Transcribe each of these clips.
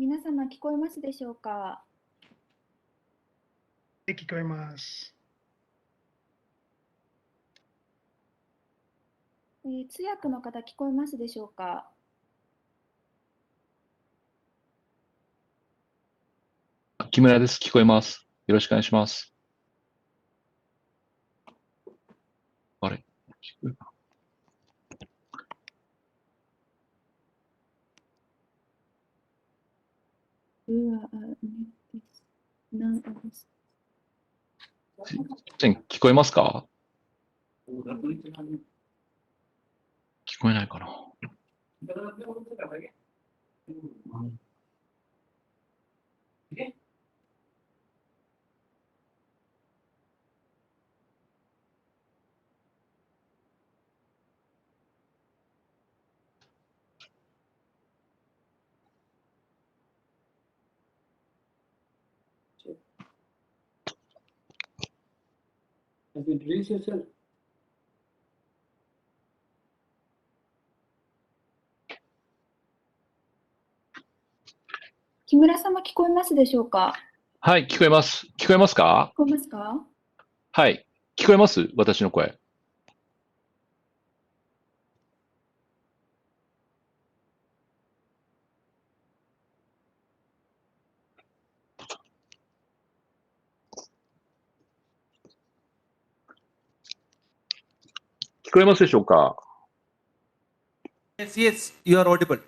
皆様聞こえますでしょうか。聞こえます。通訳の方聞こえますでしょうか。木村です。聞こえます。よろしくお願いします。あれ聞こえるかな聞こえますか？聞こえないかな。木村様聞こえますでしょうか。はい、聞こえます。聞こえますか？聞こえますか。はい。聞こえます？私の声。聞こえますでしょうか？ Yes, yes, you are audible.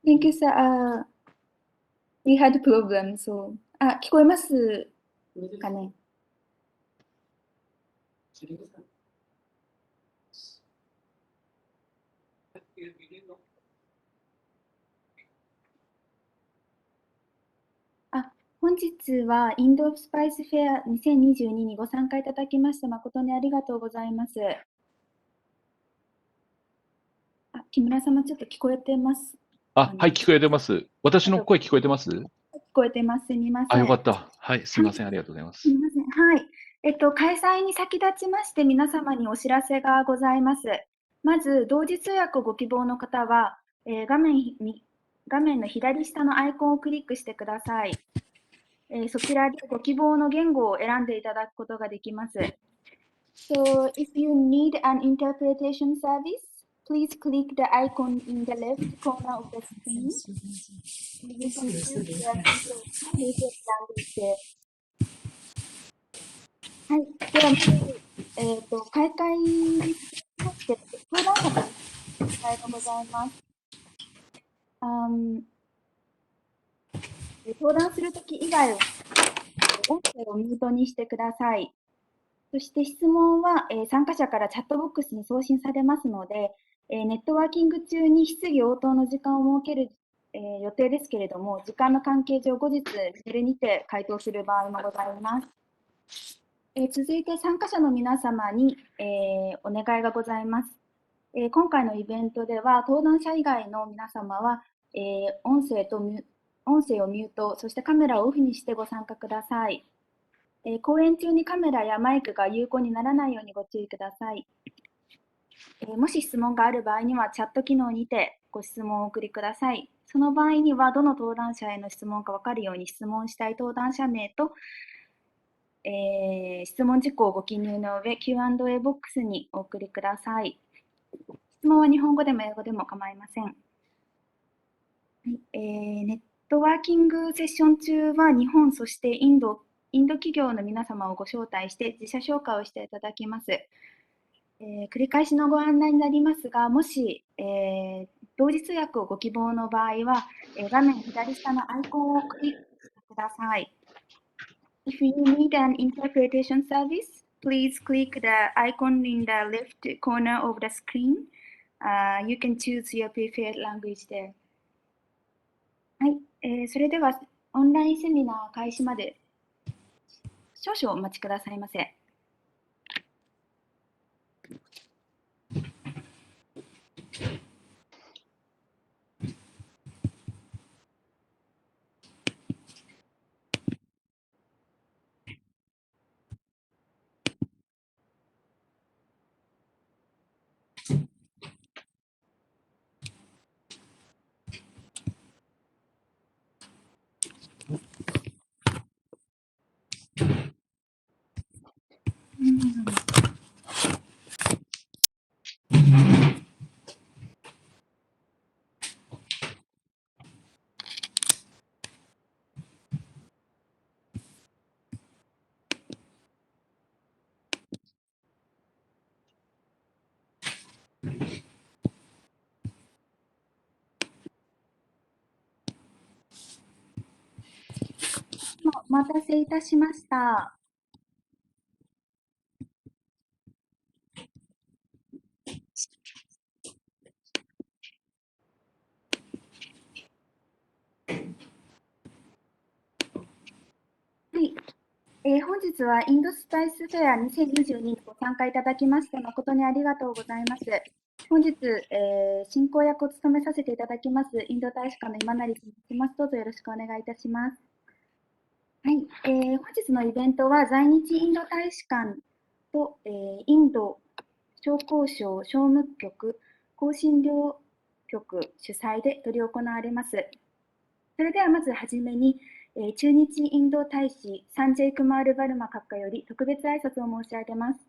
Thank you, sir. We had problem, so. 聞こえますかね。本日はインドスパイスフェア2022にご参加いただきまして誠にありがとうございます。木村様、ちょっと聞こえてます。はい、聞こえてます。私の声聞こえてます？聞こえてます。すみません。よかった。はい、すみません。ありがとうございます。すみません。はい。開催に先立ちまして皆様にお知らせがございます。まず、同時通訳をご希望の方は、画面の左下のアイコンをクリックしてください。そちらでご希望の言語を選んでいただくことができます。So, if you need an interpretation service, please click the icon in the left corner of the screen. You can choose your preferred language there. はい。では、まず、開会につきまして、登壇者のお伝えがございます。登壇するとき以外は、音声をミュートにしてください。そして質問は、参加者からチャットボックスに送信されますので、ネットワーキング中に質疑応答の時間を設ける、予定ですけれども、時間の関係上、後日メールにて回答する場合もございます。続いて参加者の皆様に、お願いがございます。今回のイベントでは、登壇者以外の皆様は、音声をミュート、そしてカメラをオフにしてご参加ください。講演中にカメラやマイクが有効にならないようにご注意ください。もし質問がある場合には、チャット機能にてご質問をお送りください。その場合には、どの登壇者への質問か分かるように、質問したい登壇者名と、質問事項をご記入の上、Q&A ボックスにお送りください。質問は日本語でも英語でも構いません。はい。ネットワーキングセッション中は、日本、そしてインド企業の皆様をご招待して自社紹介をしていただきます。繰り返しのご案内になりますが、もし、同時通訳をご希望の場合は、画面左下のアイコンをクリックしてください。If you need an interpretation service, please click the icon in the left corner of the screen. You can choose your preferred language there. はい。それでは、オンラインセミナー開始まで少々お待ちくださいませ。お待たせいたしました。はい。本日はインドスパイスフェア2022にご参加いただきまして誠にありがとうございます。本日、進行役を務めさせていただきますインド大使館の今成と申します。どうぞよろしくお願いいたします。はい。本日のイベントは在日インド大使館と、インド商工省商務局香辛料局主催で執り行われます。それではまずはじめに、駐日インド大使サンジェイ・クマール・バルマ閣下より特別挨拶を申し上げます。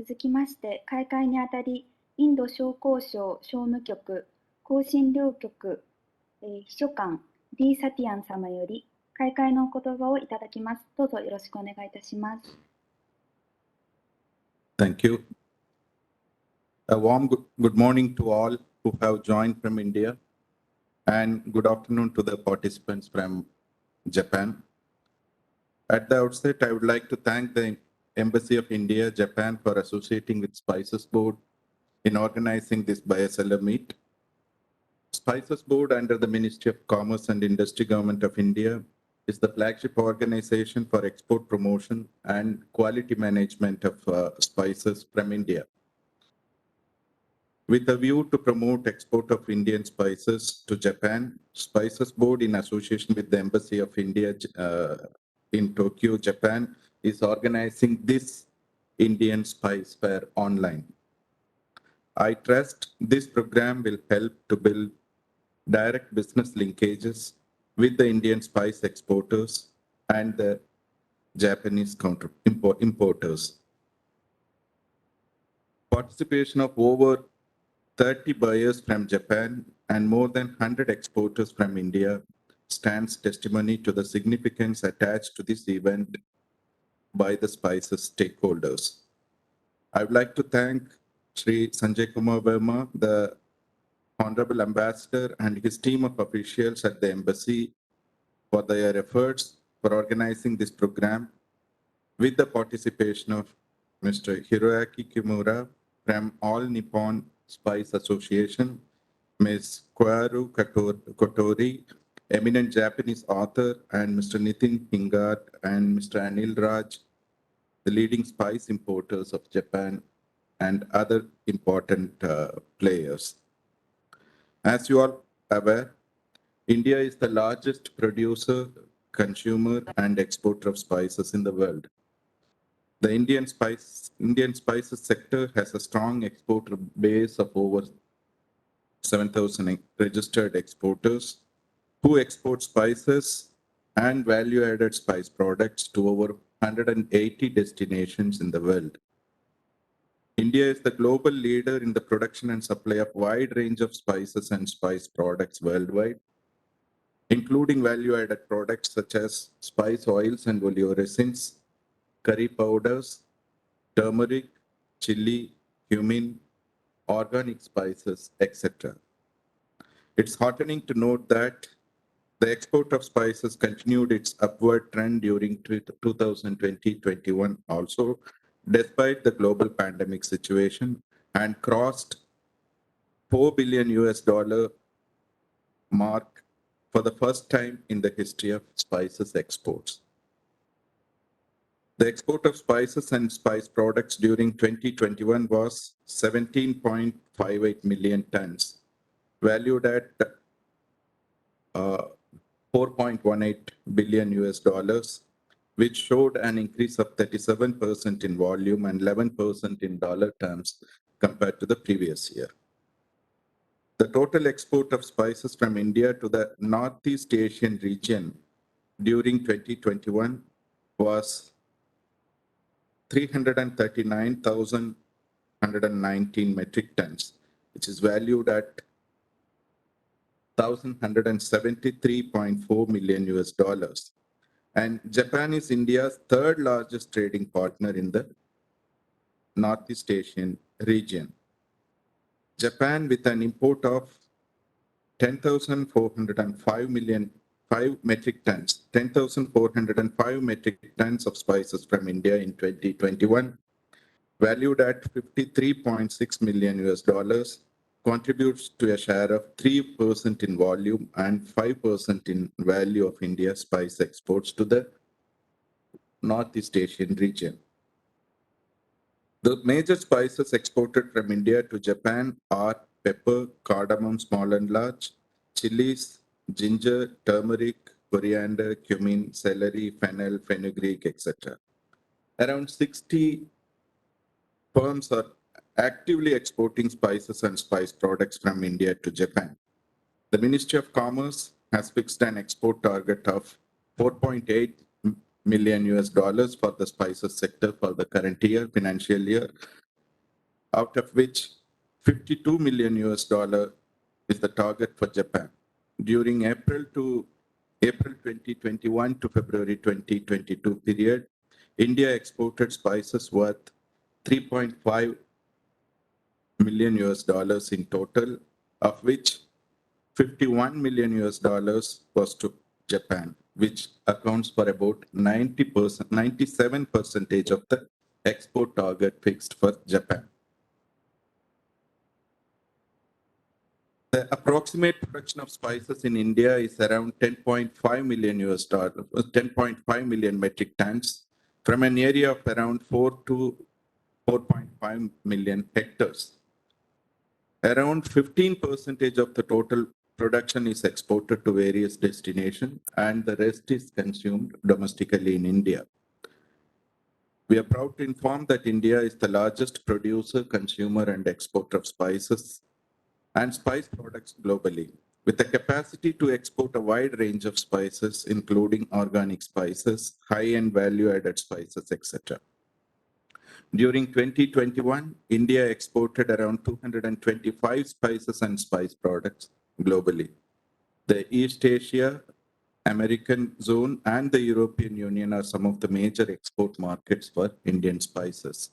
続きまして、開会にあたり、インド商工省商務局、香辛料局、秘書官 D サティアン様より開会のお言葉をいただきます。どうぞよろしくお願いいたします。Thank you. A warm good morning to all who have joined from India, and good afternoon to the participants from Japan. At the outset, I would like to thank the Embassy of India, Japan for associating with Spices Board in organizing this BSLM meet. Spices Board under the Ministry of Commerce and Industry, Government of India is the flagship organization for export promotion and quality management of spices from India. With a view to promote export of Indian spices to Japan, Spices Board in association with the Embassy of India in Tokyo, Japan, is organizing this Indian Spice Fair online. I trust this program will help to build direct business linkages with the Indian spice exporters and the Japanese importers. Participation of over 30 buyers from Japan and more than 100 exporters from India stands testimony to the significance attached to this event by the spices stakeholders. I would like to thank Sri Sanjay Kumar Verma, the Honorable Ambassador, and his team of officials at the embassy for their efforts for organizing this program with the participation of Mr. Hiroaki Kimura from All Nippon Spice Association, Ms. Koharu Kotori, eminent Japanese author, and Mr. Nitin Hingad and Mr. Anil Raj, the leading spice importers of Japan, and other important players. As you are aware, India is the largest producer, consumer, and exporter of spices in the world. The Indian spices sector has a strong exporter base of over 7,000 registered exporters who export spices and value-added spice products to over 180 destinations in the world. India is the global leader in the production and supply of wide range of spices and spice products worldwide, including value-added products such as spice oils and oleoresins, curry powders, turmeric, chili, cumin, organic spices, etc. It's heartening to note that the export of spices continued its upward trend during 2020-21 also, despite the global pandemic situation, and crossed $4 billion mark for the first time in the history of spices exports. The export of spices and spice products during 2021 was 17.58 million tons, valued at 4.18 billion, which showed an increase of 37% in volume and 11% in dollar terms compared to the previous year. The total export of spices from India to the Northeast Asian region during 2021 was 339,119 metric tons, which is valued at $1,173.4 million. And Japan is India's third largest trading partner in the Northeast Asian region. Japan, with an import of 10,405 metric tons, 10,405 metric tons of spices from India in 2021, valued at $53.6 million, contributes to a share of 3% in volume and 5% in value of India's spice exports to the Northeast Asian region. The major spices exported from India to Japan are pepper, cardamom, small and large, chilies, ginger, turmeric, coriander, cumin, celery, fennel, fenugreek, etc. Around 60 firms are actively exporting spices and spice products from India to Japan. The Ministry of Commerce has fixed an export target of 4.8 million for the spices sector for the current year, financial year, out of which 52 million US dollar is the target for Japan. During April 2021 to February 2022 period, India exported spices worth 3.5 million US dollars in total, of which 51 million US dollars was to Japan, which accounts for about 90%, 97% of the export target fixed for Japan. The approximate production of spices in India is around 10.5 million US dollars, 10.5 million metric tons from an area of around 4 to 4.5 million hectares. Around 15% of the total production is exported to various destinations and the rest is consumed domestically in India. We are proud to inform that India is the largest producer, consumer and exporter of spices and spice products globally, with the capacity to export a wide range of spices, including organic spices, high-end value-added spices, etc. During 2021, India exported around 225 spices and spice products globally. The East Asia, American zone, and the European Union are some of the major export markets for Indian spices.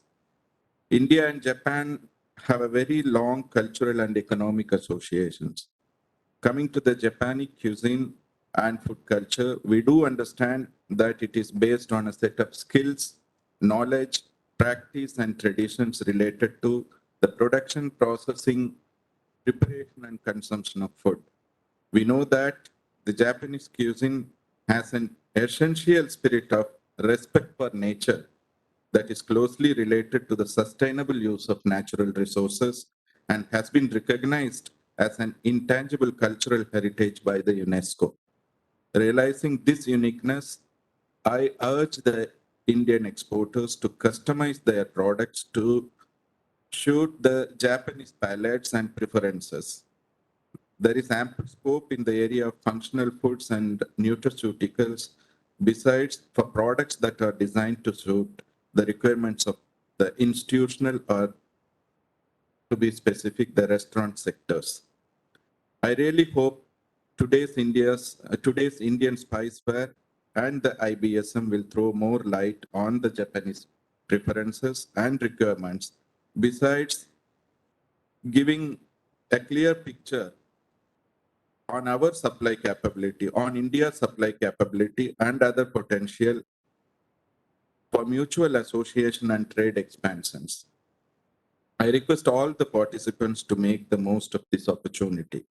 India and Japan have a very long cultural and economic associations. Coming to the Japanese cuisine and food culture, we do understand that it is based on a set of skills, knowledge, practice, and traditions related to the production, processing, preparation, and consumption of food. We know that the Japanese cuisine has an essential spirit of respect for nature that is closely related to the sustainable use of natural resources and has been recognized as an intangible cultural heritage by the UNESCO. Realizing this uniqueness, I urge the Indian exporters to customize their products to suit the Japanese palates and preferences. There is ample scope in the area of functional foods and nutraceuticals, besides for products that are designed to suit the requirements of the institutional or, to be specific, the restaurant sectors. I really hope today's Indian Spice Fair and the IBSM will throw more light on the Japanese preferences and requirements, besides giving a clear picture on our supply capability, on India's supply capability and other potential for mutual association and trade expansions. I request all the participants to make the most of this opportunity.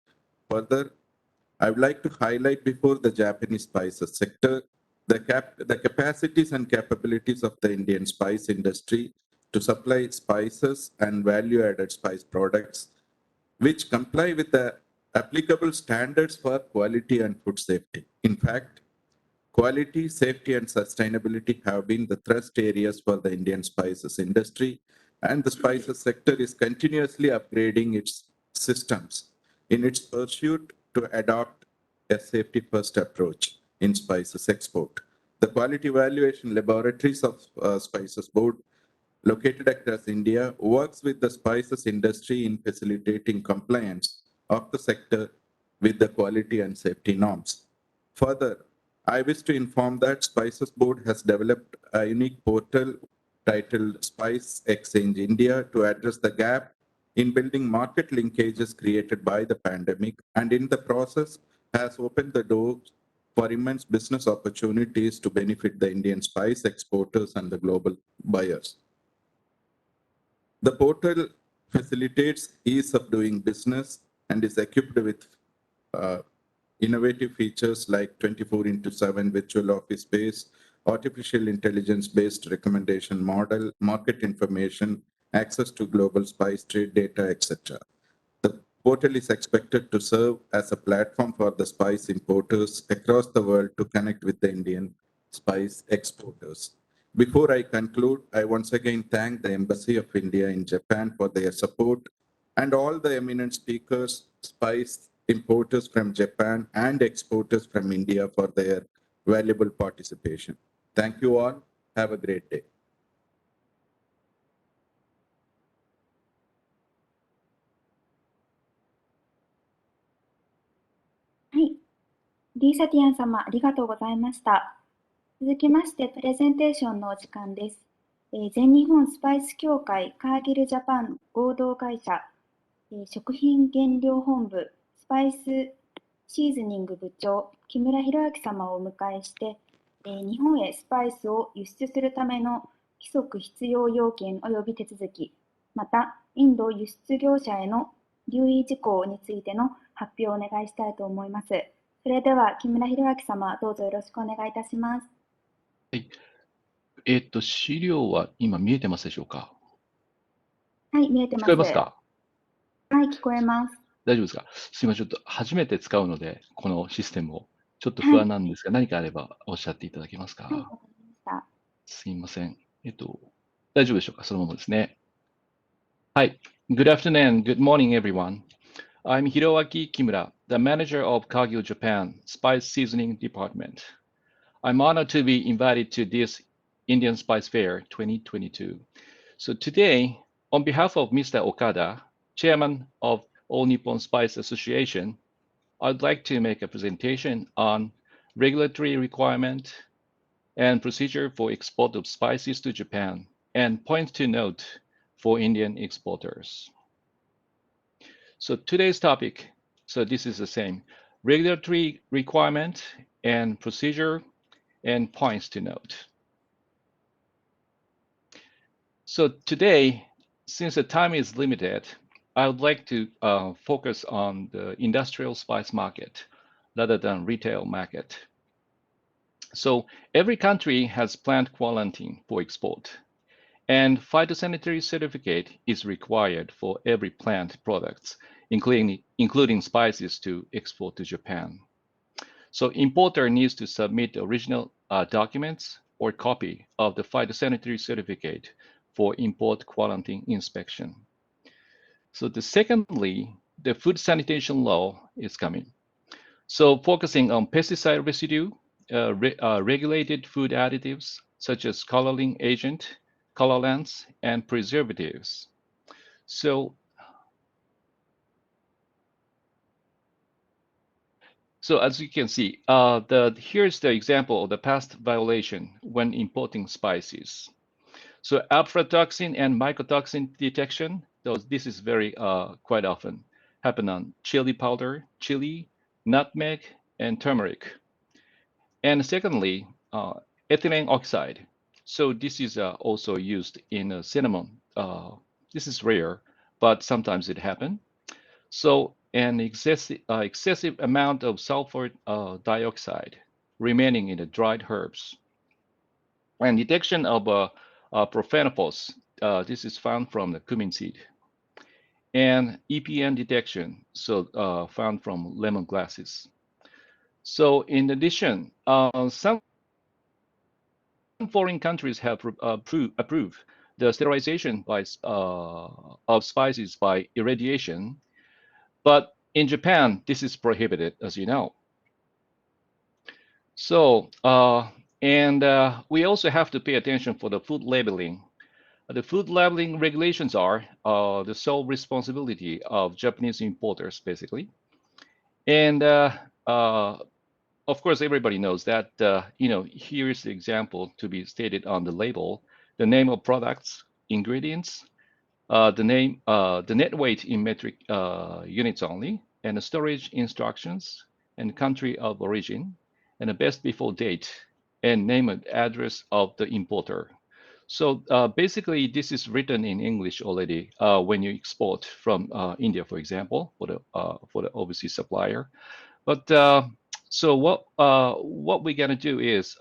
Further, I would like to highlight before the Japanese spices sector the capacities and capabilities of the Indian spice industry to supply spices and value-added spice products which comply with the applicable standards for quality and food safety. In fact, quality, safety, and sustainability have been the thrust areas for the Indian spices industry, and the spices sector is continuously upgrading its systems in its pursuit to adopt a safety-first approach in spices export. The quality evaluation laboratories of Spices Board located across India works with the spices industry in facilitating compliance of the sector with the quality and safety norms. Further, I wish to inform that Spices Board has developed a unique portal titled Spicexchangeindia India to address the gap in building market linkages created by the pandemic, and in the process has opened the doors for immense business opportunities to benefit the Indian spice exporters and the global buyers. The portal facilitates ease of doing business and is equipped with innovative features like 24/7 virtual office space, artificial intelligence-based recommendation model, market information, access to global spice trade data, etc. The portal is expected to serve as a platform for the spice importers across the world to connect with the Indian spice exporters. Before I conclude, I once again thank the Embassy of India in Japan for their support and all the eminent speakers, spice importers from Japan and exporters from India for their valuable participation. Thank you all. Have a great day. リーサティアン様、ありがとうございました。続きまして、プレゼンテーションのお時間です。全日本スパイス協会カーギルジャパン合同会社、食品原料本部スパイスシーズニング部長、木村博明様をお迎えして、日本へスパイスを輸出するための規則必要要件及び手続き、また、インド輸出業者への留意事項についての発表をお願いしたいと思います。それでは、木村博明様、どうぞよろしくお願いいたします。はい。資料は今見えてますでしょうか？はい、見えてます。聞こえますか？はい、聞こえます。大丈夫ですか？すいません、ちょっと初めて使うので、このシステムを。ちょっと不安なんですが、何かあればおっしゃっていただけますか？はい、わかりました。すいません。大丈夫でしょうか？そのままですね。はい。Good afternoon, good morning, everyone. I'm Hiroaki Kimura, the manager of Kagyu Japan Spice Seasoning Department. I'm honored to be invited to this Indian Spice Fair 2022. So today, on behalf of Mr. Okada, chairman of All Nippon Spice Association, I'd like to make a presentation on regulatory requirement and procedure for export of spices to Japan and points to note for Indian exporters. So today's topic, so this is the same, regulatory requirement and procedure and points to note. So today, since the time is limited, I would like to focus on the industrial spice market rather than retail market. So every country has plant quarantine for export, and phytosanitary certificate is required for every plant products, including spices to export to Japan. So importer needs to submit original documents or copy of the phytosanitary certificate for import quarantine inspection. So secondly, the food sanitation law is coming. So focusing on pesticide residue, regulated food additives such as coloring agent, colorants, and preservatives. So as you can see, here's the example of the past violation when importing spices. So aflatoxin and mycotoxin detection, this is very quite often happen on chili powder, chili, nutmeg, and turmeric. And secondly, ethylene oxide. So this is also used in cinnamon. This is rare, but sometimes it happens. So an excessive amount of sulfur dioxide remaining in the dried herbs. And detection of prophenophos, this is found from the cumin seed. And EPN detection, so found from lemongrasses. So in addition, some foreign countries have approved the sterilization of spices by irradiation, but in Japan, this is prohibited, as you know. So, we also have to pay attention for the food labeling. The food labeling regulations are the sole responsibility of Japanese importers, basically. And of course, everybody knows that, here is the example to be stated on the label, the name of products, ingredients, the net weight in metric units only, and the storage instructions, and country of origin, and the best before date, and name and address of the importer. So basically, this is written in English already when you export from India, for example, for the overseas supplier. But so what we're gonna do is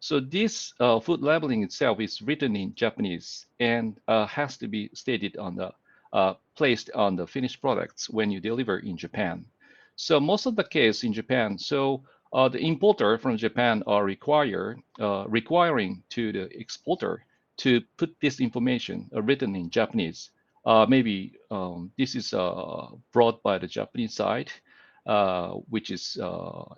so this food labeling itself is written in Japanese and has to be stated on the placed on the finished products when you deliver in Japan. So most of the case in Japan, so the importer from Japan are requiring to the exporter to put this information written in Japanese. Maybe this is brought by the Japanese side, which is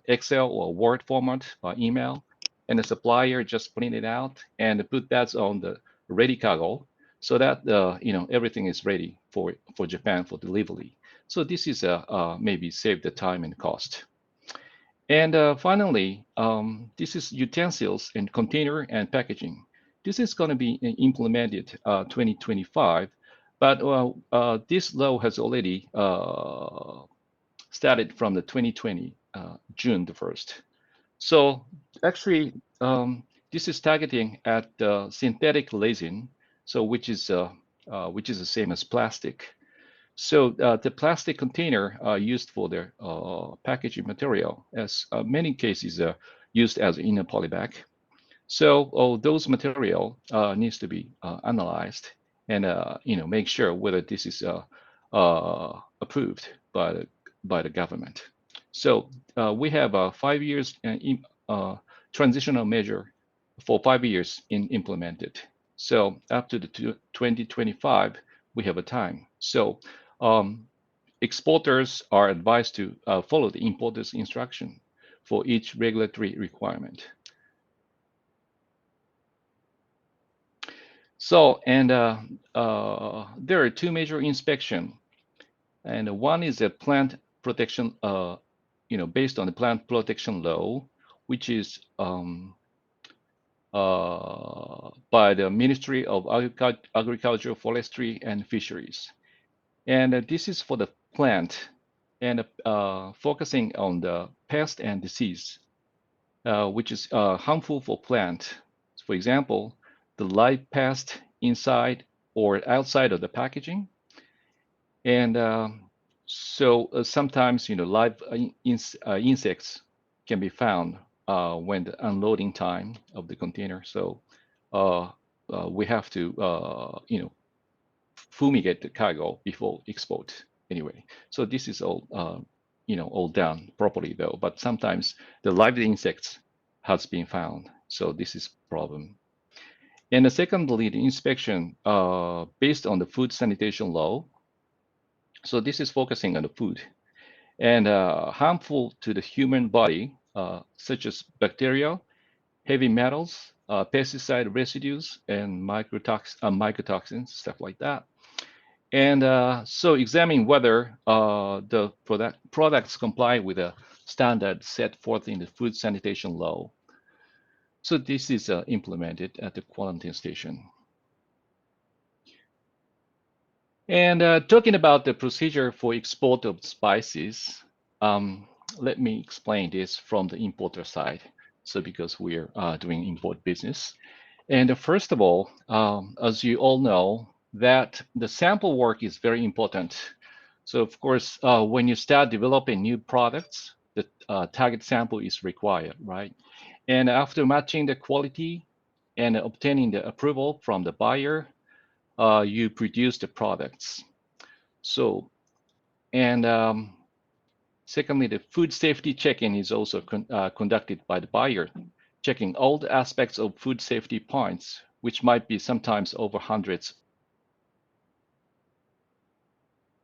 Excel or Word format by email, and the supplier just print it out and put that on the ready cargo, so that everything is ready for Japan for delivery. So this is maybe save the time and cost. And finally, this is utensils and container and packaging. This is going to be implemented 2025, but this law has already started from the 2020 June the 1st. So actually, this is targeting at synthetic resin, so which is the same as plastic. So the plastic container used for the packaging material, as many cases used as inner polybag. So those material needs to be analyzed and make sure whether this is approved by the government. So we have a 5 years transitional measure for 5 years implemented. So after the 2025, we have a time. So exporters are advised to follow the importer's instruction for each regulatory requirement. So, and there are two major inspections, and one is a plant protection, based on the plant protection law, which is by the Ministry of Agriculture, Forestry, and Fisheries. And this is for the plant and focusing on the pest and disease, which is harmful for plant. For example, the live pest inside or outside of the packaging. And so sometimes, live insects can be found when the unloading time of the container. So we have to, fumigate the cargo before export anyway. So this is all, all done properly though, but sometimes the live insects has been found. So this is problem. And secondly, the inspection based on the food sanitation law. So this is focusing on the food and harmful to the human body, such as bacteria, heavy metals, pesticide residues, and mycotoxins, stuff like that. And so examine whether the products comply with a standard set forth in the food sanitation law. So this is implemented at the quarantine station. And talking about the procedure for export of spices, let me explain this from the importer side. So because we're doing import business. And first of all, as you all know, that the sample work is very important. So of course, when you start developing new products, the target sample is required, right? And after matching the quality and obtaining the approval from the buyer, you produce the products. So, and secondly, the food safety check-in is also conducted by the buyer, checking all the aspects of food safety points, which might be sometimes over hundreds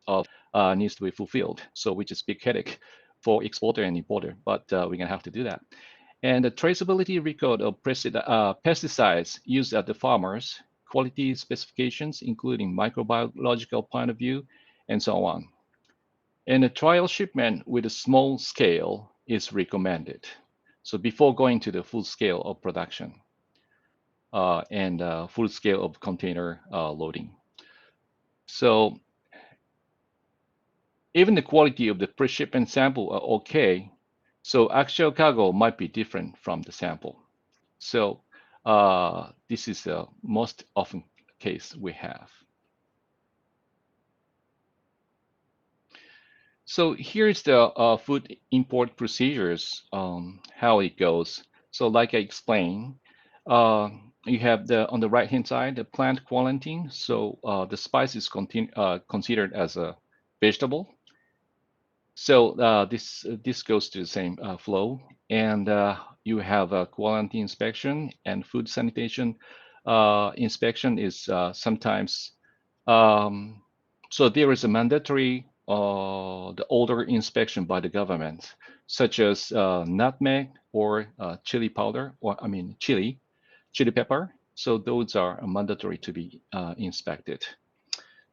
of needs to be fulfilled. So which is big headache for exporter and importer, but we're gonna have to do that. And the traceability record of pesticides used at the farmers, quality specifications, including microbiological point of view, and so on. And a trial shipment with a small scale is recommended. So before going to the full scale of production and full scale of container loading. So even the quality of the pre-shipment sample are okay. So actual cargo might be different from the sample. So this is the most often case we have. So here's the food import procedures, how it goes. So like I explained, you have on the right-hand side, the plant quarantine. So the spice is considered as a vegetable. So this goes to the same flow. And you have a quality inspection and food sanitation inspection is sometimes, so there is a mandatory the older inspection by the government, such as nutmeg or chili powder, or I mean chili pepper. So those are mandatory to be inspected,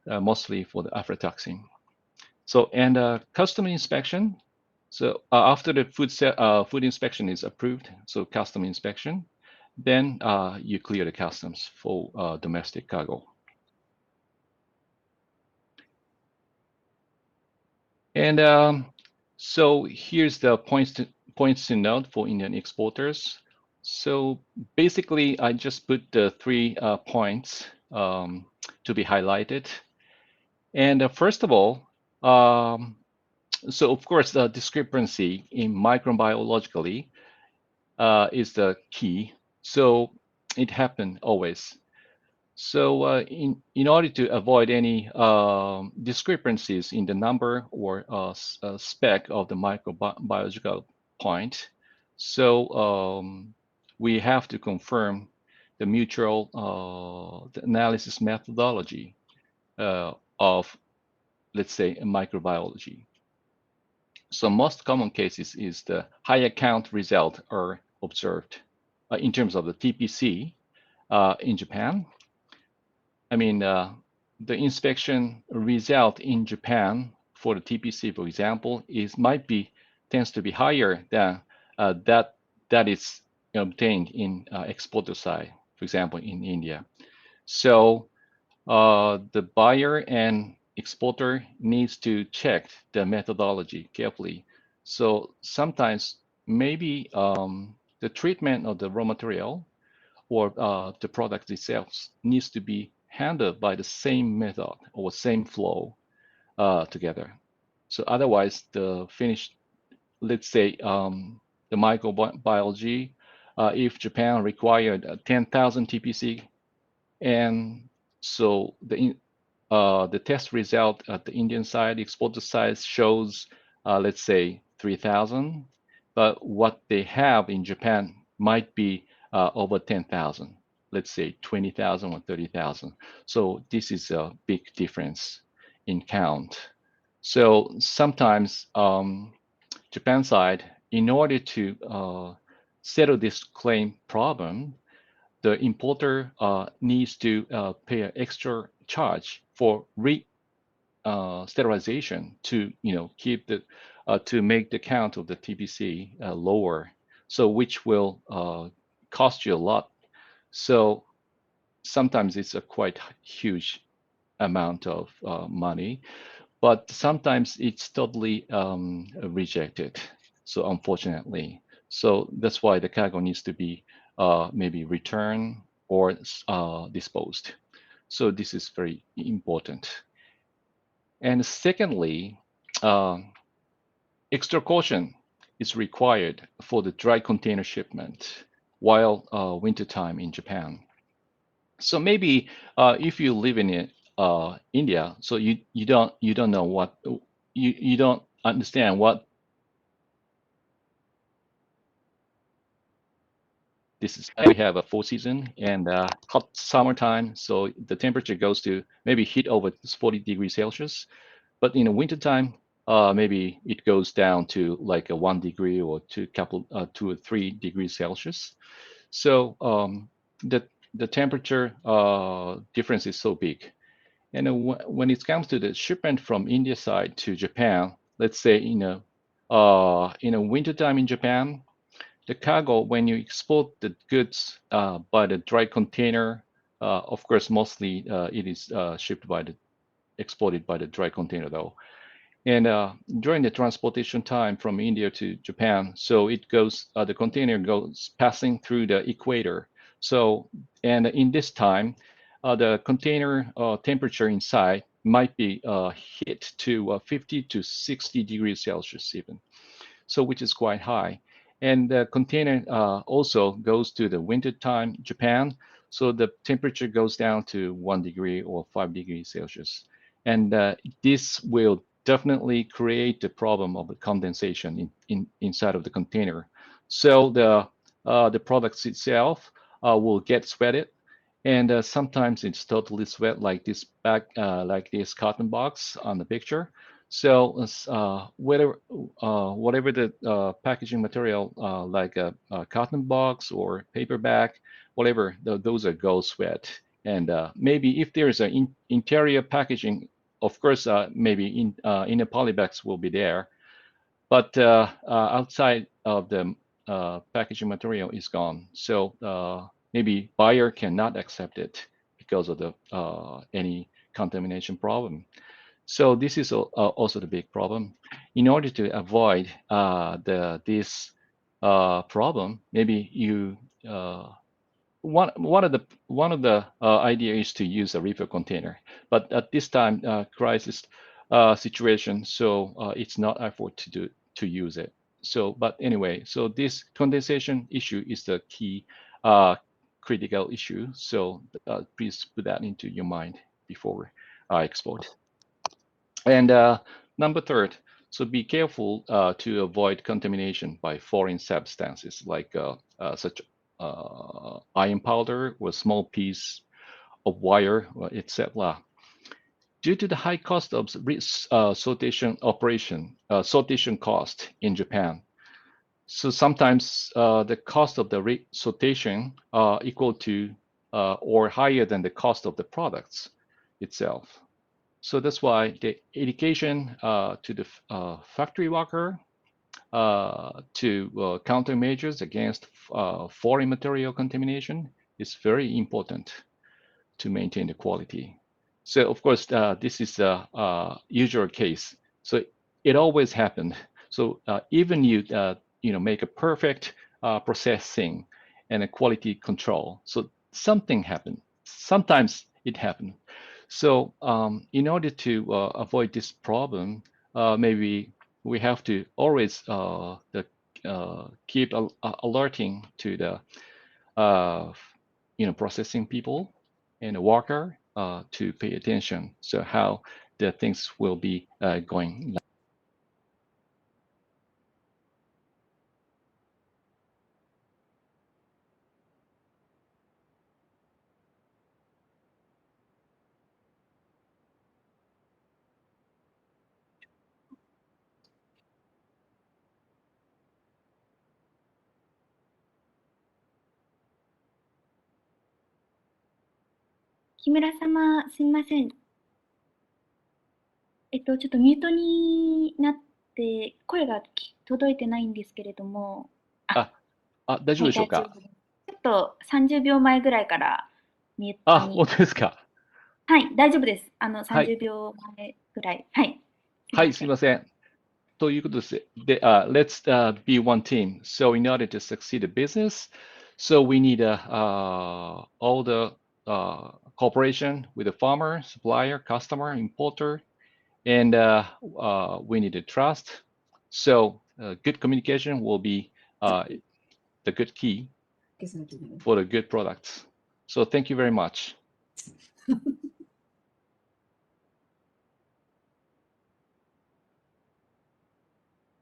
mostly for the aflatoxin. So and custom inspection So after the food inspection is approved, so custom inspection, then you clear the customs for domestic cargo. And so here's the points to note for Indian exporters. So basically, I just put the 3 points to be highlighted. And first of all, so of course, the discrepancy in microbiologically is the key. So it happened always. So in order to avoid any discrepancies in the number or spec of the microbiological point, so we have to confirm the mutual the analysis methodology of, let's say, microbiology. So most common cases is the high count result are observed in terms of the TPC in Japan. I mean, the inspection result in Japan for the TPC, for example, tends to be higher than that is obtained in exporter side, for example, in India. So the buyer and exporter needs to check the methodology carefully. So sometimes maybe the treatment of the raw material or the product itself needs to be handled by the same method or same flow together. So otherwise, the finished, let's say, the microbiology, if Japan required 10,000 TPC, and so the test result at the Indian side, the exporter side shows, let's say, 3,000, but what they have in Japan might be over 10,000, let's say 20,000 or 30,000. So this is a big difference in count. So sometimes Japan side, in order to settle this claim problem, the importer needs to pay an extra charge for sterilization to keep the to make the count of the TPC lower, so which will cost you a lot. So sometimes it's a quite huge amount of money, but sometimes it's totally rejected. So unfortunately, so that's why the cargo needs to be maybe returned or disposed. So this is very important. And secondly, extra caution is required for the dry container shipment while wintertime in Japan. So maybe if you live in India, so you don't know what you don't understand what this is. We have a full season and hot summertime, so the temperature goes to maybe hit over 40 degrees Celsius. But in the wintertime, maybe it goes down to like a 1 degree or 2 or 3 degrees Celsius. So the temperature difference is so big. And when it comes to the shipment from India side to Japan, let's say in a wintertime in Japan, the cargo, when you export the goods by the dry container, of course, mostly it is exported by the dry container though. And during the transportation time from India to Japan, so it goes, the container goes passing through the equator. So, and in this time, the container temperature inside might be hit to 50 to 60 degrees Celsius even. So which is quite high. And the container also goes to the wintertime Japan. So the temperature goes down to 1 degree or 5 degrees Celsius. And this will definitely create the problem of the condensation inside of the container. So the products itself will get sweated, and sometimes it's totally sweat like this like this cotton box on the picture. So whatever the packaging material, like a cotton box or paper bag, whatever, those are gold sweat. And maybe if there's an interior packaging, of course, maybe in the polybags will be there. but outside of the packaging material is gone. So maybe buyer cannot accept it because of the any contamination problem. So this is also the big problem. In order to avoid this problem, maybe you one of the idea is to use a refill container, but at this time crisis situation, so it's not effort to use it. So, but anyway, so this condensation issue is the key critical issue. So please put that into your mind before export. And number third, so be careful to avoid contamination by foreign substances like such iron powder or small piece of wire, etc. Due to the high cost of sortation operation, sortation cost in Japan, so sometimes the cost of the sortation equal to or higher than the cost of the products itself. So that's why the education to the factory worker to countermeasures against foreign material contamination is very important to maintain the quality. So of course, this is a usual case. So it always happened. So even you make a perfect processing and a quality control. So something happened. Sometimes it happened. So in order to avoid this problem, maybe we have to always keep alerting to the processing people and the worker to pay attention. So how the things will be going. 木村様、すみません。ちょっとミュートになって、声が届いてないんですけれども。大丈夫でしょうか？はい、大丈夫です。ちょっと30秒前ぐらいからミュートに。本当ですか？はい、大丈夫です。30秒前ぐらい。はい。はい、すみません。ということです。で、let's be one team. So in order to succeed in business, so we need all the cooperation with the farmer, supplier, customer, importer, and we need to trust. So good communication will be the good key for the good products. So thank you very much.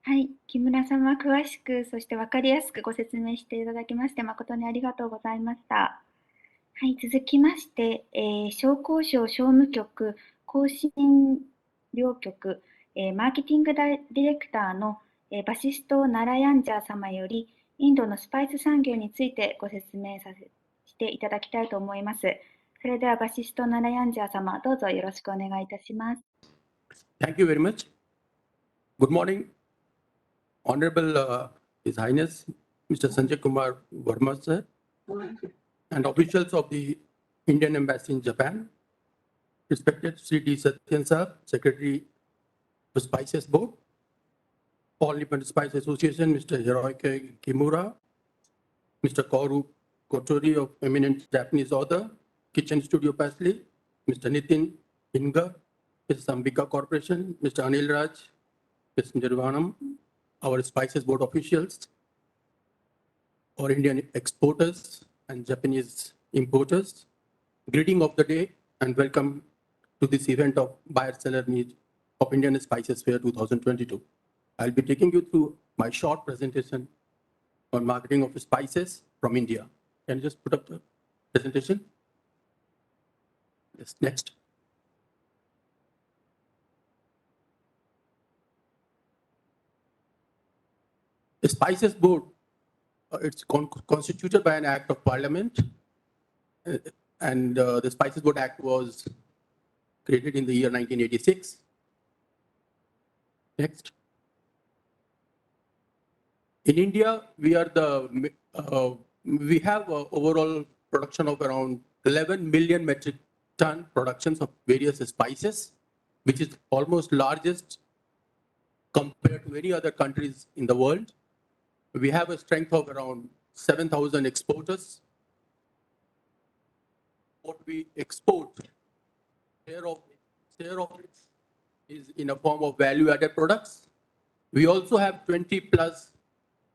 はい、木村様、詳しく、そして分かりやすくご説明していただきまして、誠にありがとうございました。はい、続きまして、商工省商務局更新両局、マーケティングディレクターの、バシスト・ナラヤンジャー様より、インドのスパイス産業についてご説明していただきたいと思います。それではバシスト・ナラヤンジャー様、どうぞよろしくお願いいたします。Thank you very much. Good morning, Honorable His Highness Mr. Sanjay Kumar Verma, sir, and officials of the Indian Embassy in Japan, respected Sri D. Satyan sir, Secretary of Spices Board, All Nippon Spice Association, Mr. Hiroki Kimura, Mr. Koru Kotori of eminent Japanese author, Kitchen Studio Parsley, Mr. Nitin Inga, Mr. Sambika Corporation, Mr. Anil Raj, Mr. Nirvanam, our Spices Board officials, our Indian exporters and Japanese importers. Greeting of the day and welcome to this event of Buyer-Seller Meet of Indian Spices Fair 2022. I'll be taking you through my short presentation on marketing of spices from India. Can you just put up the presentation? Yes, next. The Spices Board, it's constituted by an act of parliament, and the Spices Board Act was created in the year 1986. Next. In India, we have overall production of around 11 million metric ton productions of various spices, which is almost largest compared to any other countries in the world. We have a strength of around 7,000 exporters. What we export, share of it is in a form of value-added products. We also have 20 plus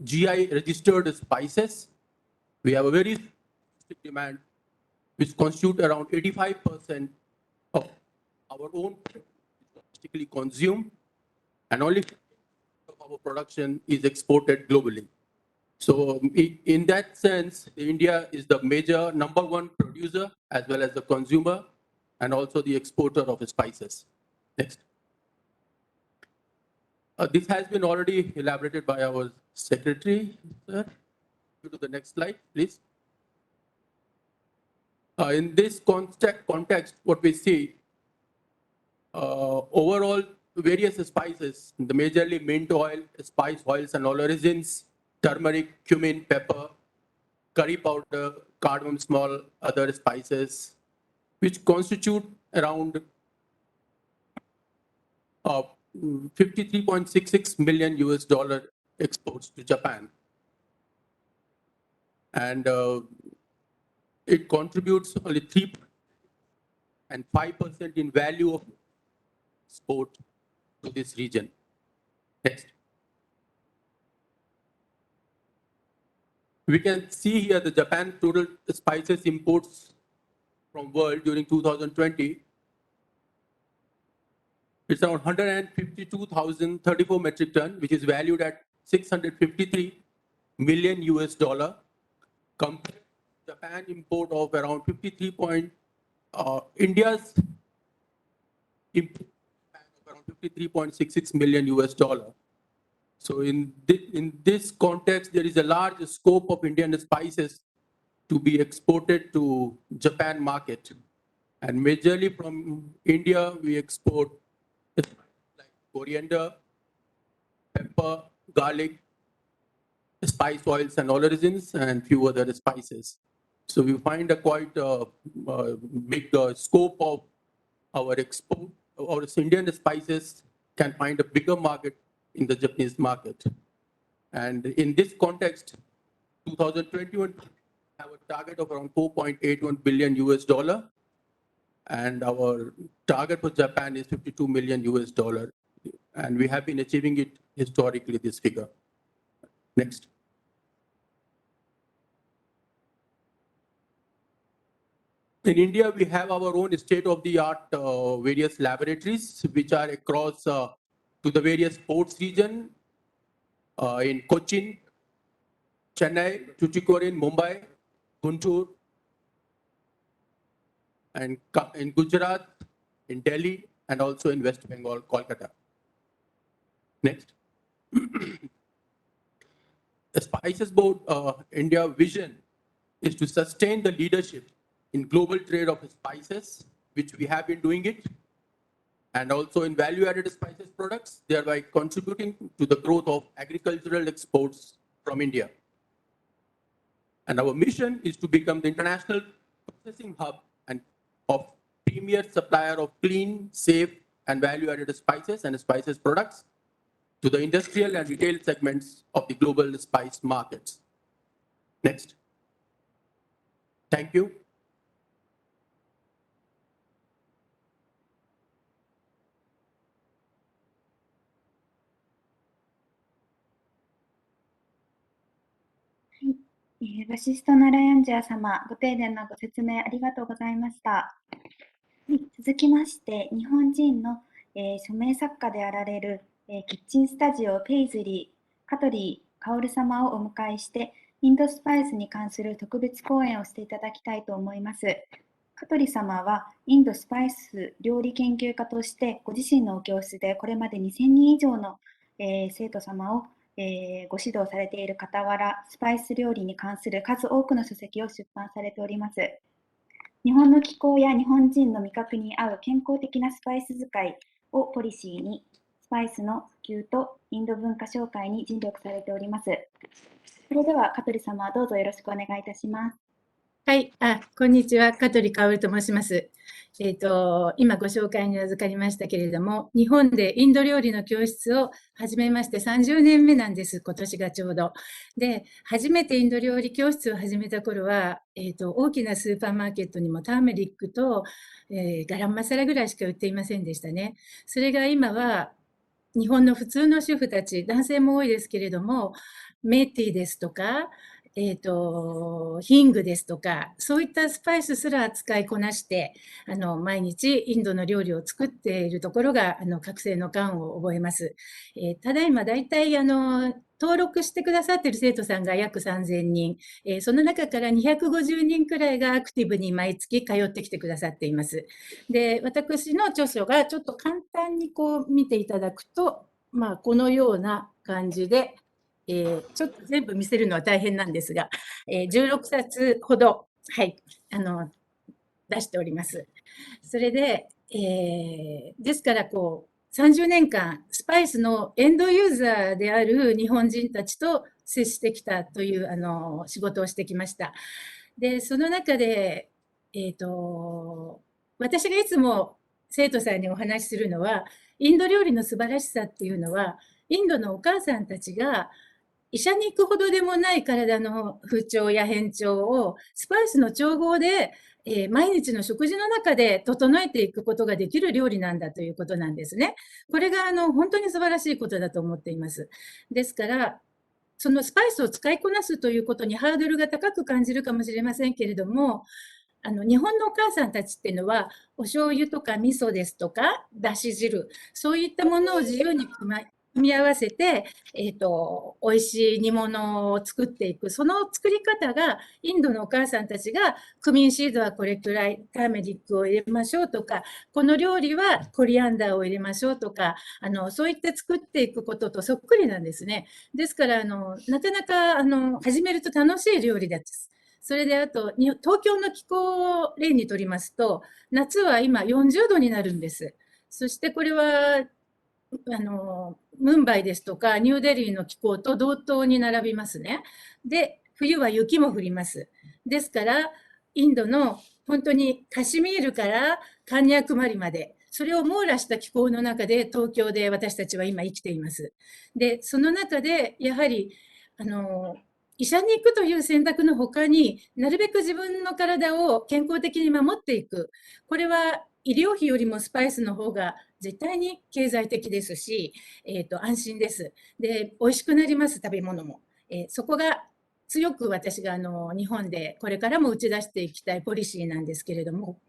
GI registered spices. We have a very specific demand, which constitute around 85% of our own domestically consumed, and only 50% of our production is exported globally. So in that sense, India is the major #1 producer as well as the consumer and also the exporter of spices. Next. This has been already elaborated by our secretary, sir. Go to the next slide, please. In this context, what we see, overall various spices, the majorly mint oil, spice oils and oil-resins, turmeric, cumin, pepper, curry powder, cardamom, small other spices, which constitute around 53.66 million US$ exports to Japan. And it contributes only 3 and 5% in value of export to this region. Next. We can see here the Japan total spices imports from world during 2020. It's around 152,034 metric ton, which is valued at 653 million US$. Compared to Japan import of around 53. India's import of around 53.66 million US$. So in this context, there is a large scope of Indian spices to be exported to Japan market. And majorly from India, we export like coriander, pepper, garlic, spice oils and oil-resins, and few other spices. So we find a quite big scope of our export. Our Indian spices can find a bigger market in the Japanese market. And in this context, 2021 have a target of around 4.81 billion US$, and our target for Japan is 52 million US$, and we have been achieving it historically, this figure. Next. In India, we have our own state-of-the-art various laboratories, which are across to the various ports region in Cochin, Chennai, Tuticorin, Mumbai, Guntur, and in Gujarat, in Delhi, and also in West Bengal, Kolkata. Next. The Spices Board India vision is to sustain the leadership in global trade of spices, which we have been doing it, and also in value-added spices products, thereby contributing to the growth of agricultural exports from India. And our mission is to become the international processing hub and of premier supplier of clean, safe, and value-added spices and spices products to the industrial and retail segments of the global spice markets. Next. Thank you.バシストナラヤンジャー様、ご丁寧なご説明ありがとうございました。続きまして、日本人の、署名作家であられる、キッチンスタジオペイズリー、香取薫様をお迎えして、インドスパイスに関する特別講演をしていただきたいと思います。香取様は、インドスパイス料理研究家として、ご自身の教室でこれまで2000人以上の、生徒様をご指導されている傍ら、スパイス料理に関する数多くの書籍を出版されております。日本の気候や日本人の味覚に合う健康的なスパイス使いをポリシーに、スパイスの普及とインド文化紹介に尽力されております。それでは、香取様、どうぞよろしくお願いいたします。はい、こんにちは、香取薫と申します。今ご紹介に預かりましたけれども、日本でインド料理の教室を始めまして30年目なんです、今年がちょうど。で、初めてインド料理教室を始めた頃は、大きなスーパーマーケットにもターメリックと、ガラムマサラぐらいしか売っていませんでしたね。それが今は、日本の普通の主婦たち、男性も多いですけれども、メーティーですとか、ヒングですとか、そういったスパイスすら使いこなして、毎日インドの料理を作っているところが、覚醒の感を覚えます。ただいま、大体、登録してくださっている生徒さんが約3000人、その中から250人くらいがアクティブに毎月通ってきてくださっています。で、私の著書がちょっと簡単にこう見ていただくと、このような感じで、ちょっと全部見せるのは大変なんですが、16冊ほど、はい、出しております。それで、ですからこう、30年間、スパイスのエンドユーザーである日本人たちと接してきたという仕事をしてきました。で、その中で、私がいつも生徒さんにお話しするのは、インド料理の素晴らしさっていうのは、インドのお母さんたちが医者に行くほどでもない体の不調や変調をスパイスの調合で、毎日の食事の中で整えていくことができる料理なんだということなんですね。これが本当に素晴らしいことだと思っています。ですから、そのスパイスを使いこなすということにハードルが高く感じるかもしれませんけれども、日本のお母さんたちっていうのは、お醤油とか味噌ですとか、だし汁、そういったものを自由に組み合わせて、美味しい煮物を作っていく。その作り方が、インドのお母さんたちが、クミンシードはこれくらい、ターメリックを入れましょうとか、この料理はコリアンダーを入れましょうとか、そういって作っていくこととそっくりなんですね。ですから、なかなか、始めると楽しい料理です。それであと、東京の気候を例にとりますと、夏は今40度になるんです。そしてこれは、ムンバイですとか、ニューデリーの気候と同等に並びますね。で、冬は雪も降ります。ですから、インドの本当にカシミールからカンニャクマリまで、それを網羅した気候の中で、東京で私たちは今生きています。で、その中で、やはり、医者に行くという選択の他になるべく自分の体を健康的に守っていく。これは医療費よりもスパイスの方が絶対に経済的ですし、安心です。で、美味しくなります、食べ物も。そこが強く私が日本でこれからも打ち出していきたいポリシーなんですけれども、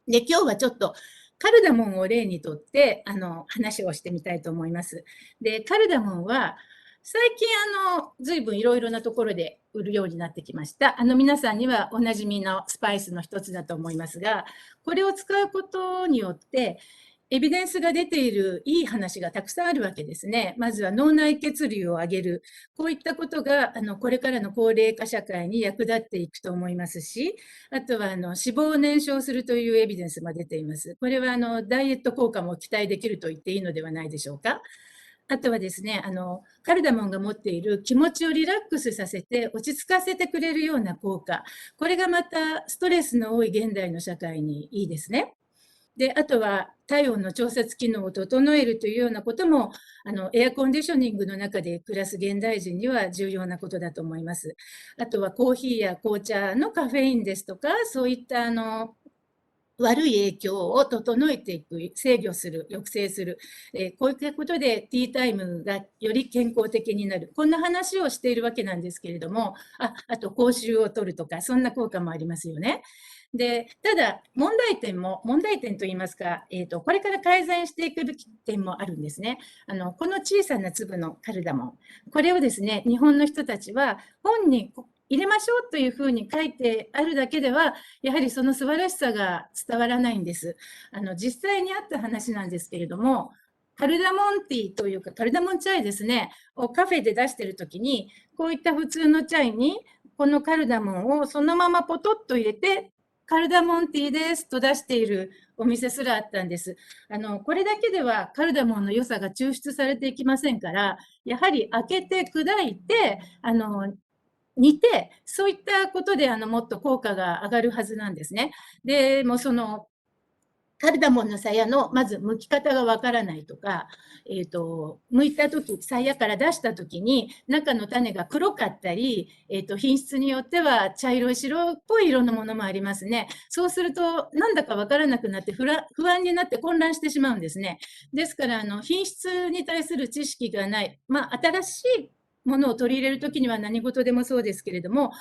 で、今日はちょっとカルダモンを例にとって話をしてみたいと思います。で、カルダモンは最近随分いろいろなところで売るようになってきました。皆さんにはおなじみのスパイスの一つだと思いますが、これを使うことによって、エビデンスが出ているいい話がたくさんあるわけですね。まずは脳内血流を上げる。こういったことが、これからの高齢化社会に役立っていくと思いますし、あとは、脂肪を燃焼するというエビデンスも出ています。これは、ダイエット効果も期待できると言っていいのではないでしょうか。あとはですね、カルダモンが持っている気持ちをリラックスさせて落ち着かせてくれるような効果。これがまたストレスの多い現代の社会にいいですね。で、あとは体温の調節機能を整えるというようなことも、エアコンディショニングの中で暮らす現代人には重要なことだと思います。あとはコーヒーや紅茶のカフェインですとか、そういった悪い影響を整えていく、制御する、抑制する、こういったことでティータイムがより健康的になる。こんな話をしているわけなんですけれども、あと口臭を取るとか、そんな効果もありますよね。で、ただ、問題点といいますか、これから改善していくべき点もあるんですね。この小さな粒のカルダモン、これをですね、日本の人たちは本に入れましょうというふうに書いてあるだけでは、やはりその素晴らしさが伝わらないんです。実際にあった話なんですけれども、カルダモンティーというか、カルダモンチャイですね、をカフェで出しているときに、こういった普通のチャイに、このカルダモンをそのままポトッと入れてカルダモンティーですと出しているお店すらあったんです。これだけではカルダモンの良さが抽出されていきませんから、やはり開けて砕いて、煮て、そういったことでもっと効果が上がるはずなんですね。で、もうその、カルダモンの鞘のまず剥き方がわからないとか、剥いたとき、鞘から出したときに中の種が黒かったり、品質によっては茶色い白っぽい色のものもありますね。そうするとなんだかわからなくなって不安になって混乱してしまうんですね。ですから品質に対する知識がない、新しいものを取り入れるときには何事でもそうですけれども、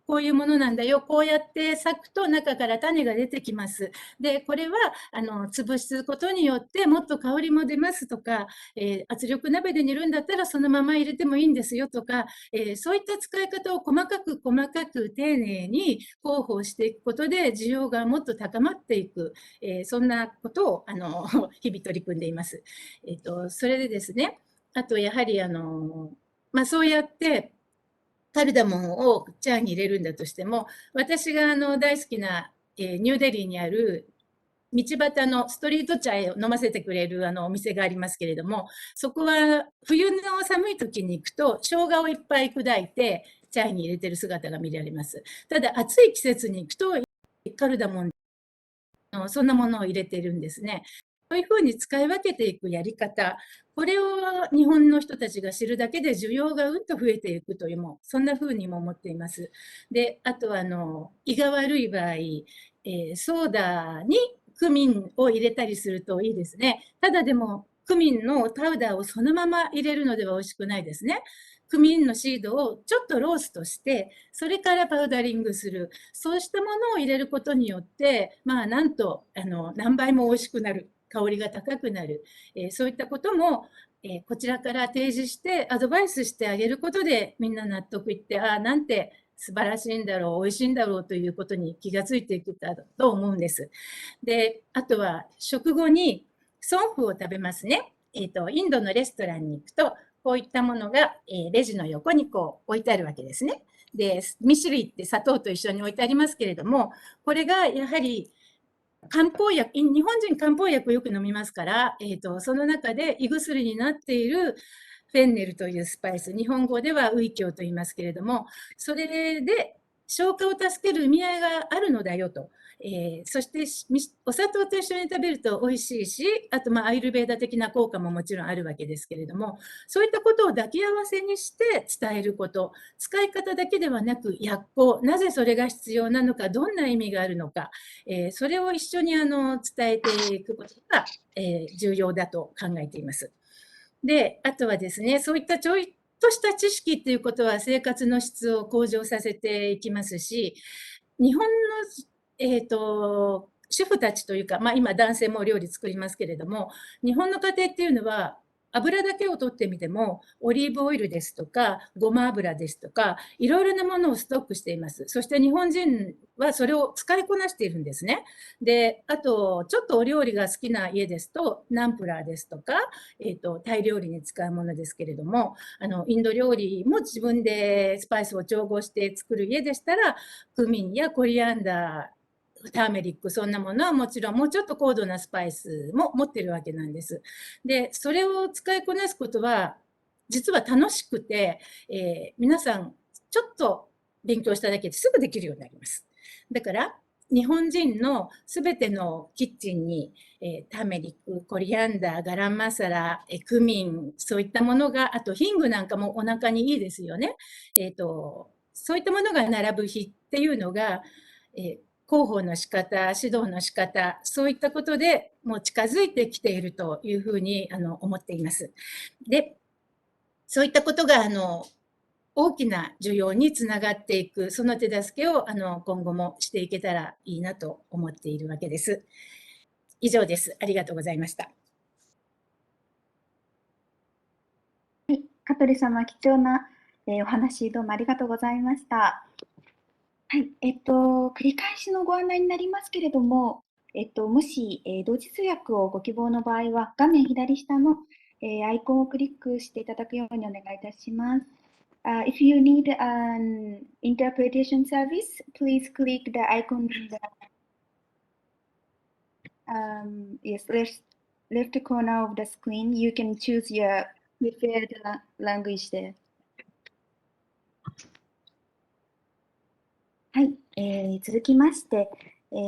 こういうものなんだよ、こうやって裂くと中から種が出てきます。で、これは潰すことによってもっと香りも出ますとか、圧力鍋で煮るんだったらそのまま入れてもいいんですよとか、そういった使い方を細かく丁寧に広報していくことで需要がもっと高まっていく、そんなことを日々取り組んでいます。それでですね、あとやはりそうやってカルダモンをチャーに入れるんだとしても、私が大好きな、ニューデリーにある道端のストリートチャーを飲ませてくれるお店がありますけれども、そこは冬の寒い時に行くと生姜をいっぱい砕いてチャーに入れてる姿が見られます。ただ暑い季節に行くとカルダモンそんなものを入れてるんですね。そういうふうに使い分けていくやり方、これを日本の人たちが知るだけで需要がうんと増えていくというも、そんなふうにも思っています。で、あとは胃が悪い場合、ソーダにクミンを入れたりするといいですね。ただでもクミンのパウダーをそのまま入れるのでは美味しくないですね。クミンのシードをちょっとローストして、それからパウダリングする。そうしたものを入れることによって、なんと何倍も美味しくなる。香りが高くなる。そういったことも、こちらから提示してアドバイスしてあげることでみんな納得いって、なんて素晴らしいんだろう、美味しいんだろうということに気がついていくと思うんです。で、あとは食後にソンフを食べますね。インドのレストランに行くと、こういったものが、レジの横にこう置いてあるわけですね。で、2種類って砂糖と一緒に置いてありますけれども、これがやはり漢方薬、日本人漢方薬をよく飲みますから、その中で胃薬になっているフェンネルというスパイス、日本語ではウイキョウと言いますけれども、それで消化を助ける意味合いがあるのだよと。そしてお砂糖と一緒に食べると美味しいし、あとアイルベーダ的な効果ももちろんあるわけですけれども、そういったことを抱き合わせにして伝えること、使い方だけではなく薬効、なぜそれが必要なのか、どんな意味があるのか、それを一緒に伝えていくことが、重要だと考えています。で、あとはですね、そういったちょいとした知識っていうことは生活の質を向上させていきますし、日本の、主婦たちというか、今男性も料理作りますけれども、日本の家庭っていうのは油だけを取ってみても、オリーブオイルですとか、ごま油ですとか、いろいろなものをストックしています。そして日本人はそれを使いこなしているんですね。で、あと、ちょっとお料理が好きな家ですと、ナンプラーですとか、タイ料理に使うものですけれども、インド料理も自分でスパイスを調合して作る家でしたら、クミンやコリアンダー、ターメリック、そんなものはもちろん、もうちょっと高度なスパイスも持ってるわけなんです。で、それを使いこなすことは、実は楽しくて、皆さん、ちょっと勉強しただけですぐできるようになります。だから、日本人のすべてのキッチンに、ターメリック、コリアンダー、ガランマサラ、クミン、そういったものが、あとヒングなんかもお腹にいいですよね。そういったものが並ぶ日っていうのが、広報の仕方、指導の仕方、そういったことでもう近づいてきているというふうに思っています。で、そういったことが大きな需要につながっていく、その手助けを今後もしていけたらいいなと思っているわけです。以上です。ありがとうございました。はい、香取様、貴重な、お話どうもありがとうございました。はい、繰り返しのご案内になりますけれども、もし、同時通訳をご希望の場合は、画面左下の、アイコンをクリックしていただくようにお願いいたします。If you need an interpretation service, please click the icon in the yes, left corner of the screen. You can choose your preferred language there. はい、続きまして、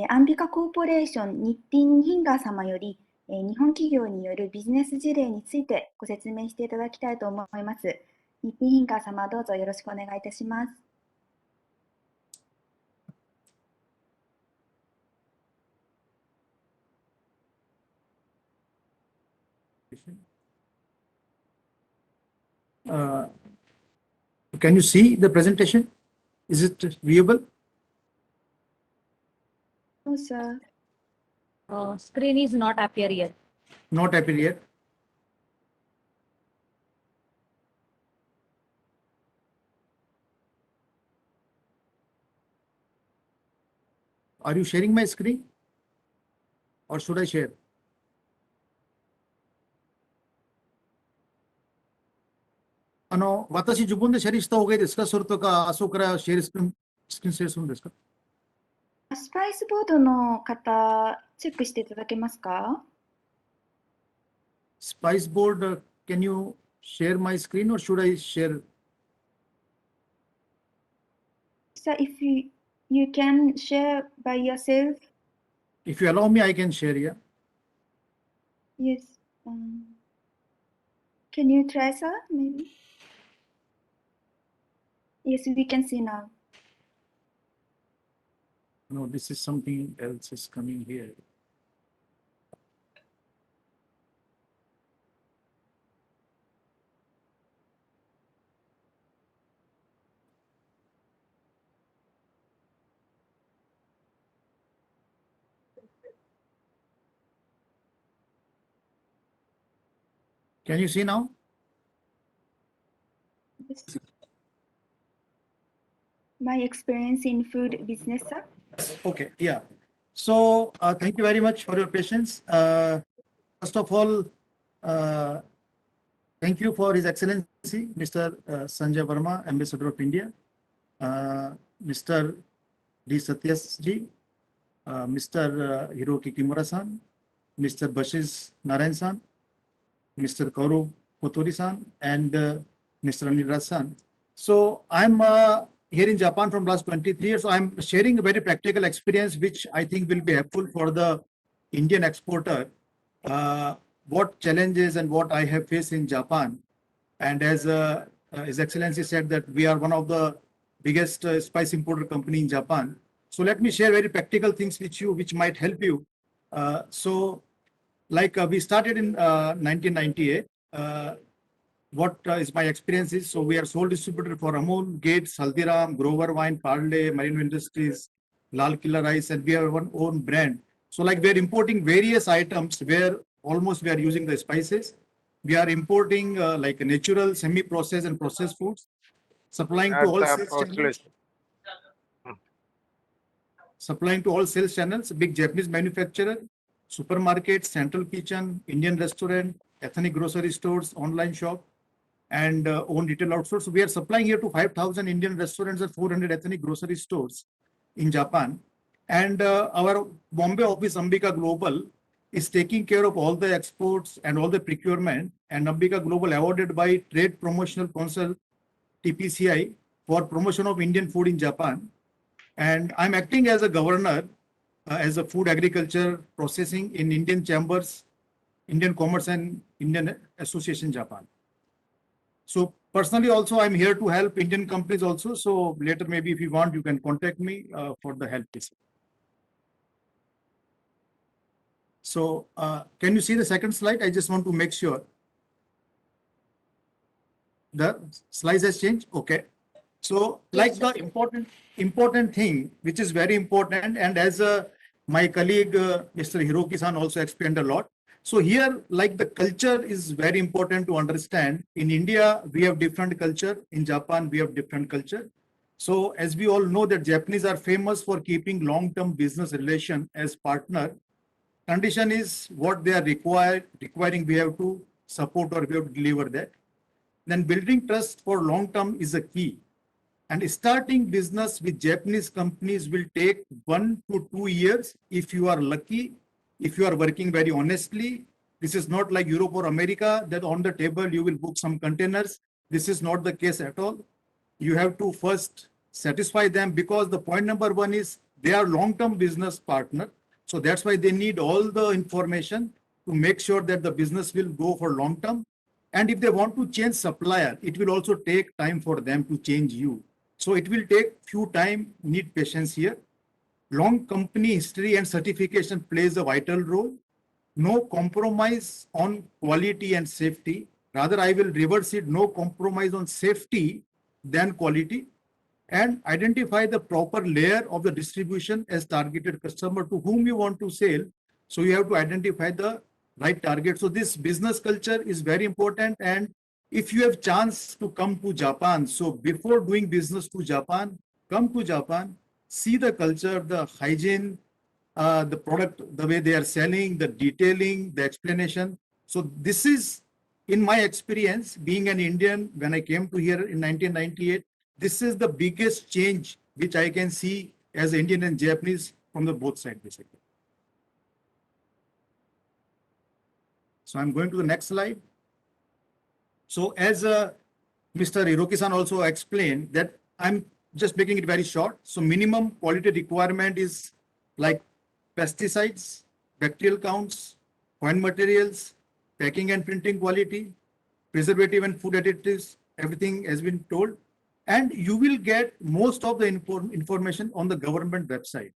アンビカコーポレーション日テヒンガー様より、日本企業によるビジネス事例についてご説明していただきたいと思います。日テヒンガー様、どうぞよろしくお願いいたします。Can you see the presentation? Is it viewable? No, sir. Screen is not appear yet. Not appear yet. Are you sharing my screen? Or should I share? Ano, watashi jubun de share shita hoge desu ka? Soru to ka aso kara share screen share suru desu ka? スパイスボードの方、チェックしていただけますか？ Spice board, can you share my screen or should I share? So if you can share by yourself, If you allow me, I can share, yeah. yes. Can you try, sir? Maybe. Yes, we can see now. No, this is something else is coming here. Can you see now? Yes. My experience in food business, sir. Okay, yeah. So thank you very much for your patience. First of all, thank you for His Excellency, Mr. Sanjay Verma, Ambassador of India, Mr. D. Satyasji, Mr. Hiroki Kimura-san, Mr. Bashish Narayan-san, Mr. Kauru Kotori-san, and Mr. Anirudh-san. So I'm here in Japan from last 23 years. So I'm sharing a very practical experience, which I think will be helpful for the Indian exporter. What challenges and what I have faced in Japan. And as His Excellency said that we are one of the biggest spice importer company in Japan. So let me share very practical things with you, which might help you. We started in 1998. What is my experience is, so we are sole distributor for Amul, Gates, Haldiram, Grover Wine, Parle, Marine Industries, Lal Killa Rice, and we have our own brand. So like we are importing various items where almost we are using the spices. We are importing like natural, semi-processed and processed foods, supplying to all sales channels. Supplying to all sales channels, big Japanese manufacturer, supermarkets, central kitchen, Indian restaurant, ethnic grocery stores, online shop, and own retail outsource. So we are supplying here to 5,000 Indian restaurants and 400 ethnic grocery stores in Japan. And our Bombay office, Ambika Global, is taking care of all the exports and all the procurement. And Ambika Global awarded by Trade Promotional Council, TPCI, for promotion of Indian food in Japan. And I'm acting as a governor, as a food agriculture processing in Indian chambers, Indian Commerce and Indian Association Japan. So personally also I'm here to help Indian companies also. So later maybe if you want, you can contact me for the help. So can you see the second slide? I just want to make sure. The slides has changed. Okay. So like the important thing, which is very important, and as my colleague Mr. Hiroki-san also explained a lot. So here, like the culture is very important to understand. In India, we have different culture. In Japan, we have different culture. So as we all know that Japanese are famous for keeping long-term business relation as partner. Condition is what they are requiring, we have to support or we have to deliver that. then building trust for long term is a key. And starting business with Japanese companies will take 1 to 2 years if you are lucky, if you are working very honestly. This is not like Europe or America that on the table you will book some containers. This is not the case at all. You have to first satisfy them, because the point number one is they are long-term business partner. So that's why they need all the information to make sure that the business will go for long term. And if they want to change supplier, it will also take time for them to change you. So it will take few time, need patience here. Long company history and certification plays a vital role. No compromise on quality and safety. Rather, I will reverse it, no compromise on safety than quality. And identify the proper layer of the distribution as targeted customer to whom you want to sell. So you have to identify the right target. So this business culture is very important. And if you have chance to come to Japan, so before doing business to Japan, come to Japan, see the culture, the hygiene, the product, the way they are selling, the detailing, the explanation. So this is, in my experience, being an Indian, when I came to here in 1998, this is the biggest change which I can see as Indian and Japanese from the both sides, basically. So I'm going to the next slide. So as Mr. Hiroki-san also explained, that I'm just making it very short. So minimum quality requirement is like pesticides, bacterial counts, fine materials, packing and printing quality, preservative and food additives, everything has been told. And you will get most of the information on the government website.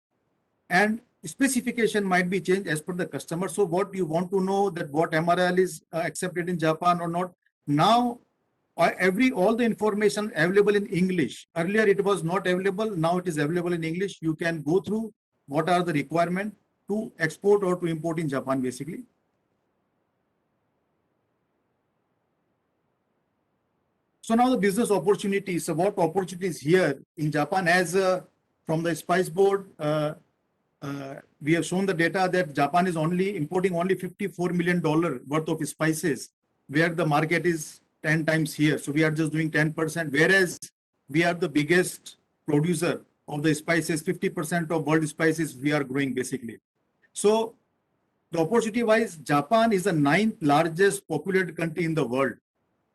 And specification might be changed as per the customer. So what you want to know, that what MRL is accepted in Japan or not. Now, all the information available in English. Earlier it was not available. Now it is available in English. You can go through what are the requirements to export or to import in Japan, basically. So now the business opportunities. So what opportunities here in Japan? As from the Spice Board, we have shown the data that Japan is only importing only $54 million worth of spices, where the market is 10 times here. So we are just doing 10%, whereas we are the biggest producer of the spices. 50% of world spices we are growing, basically. So the opportunity wise, Japan is the 9th largest populated country in the world,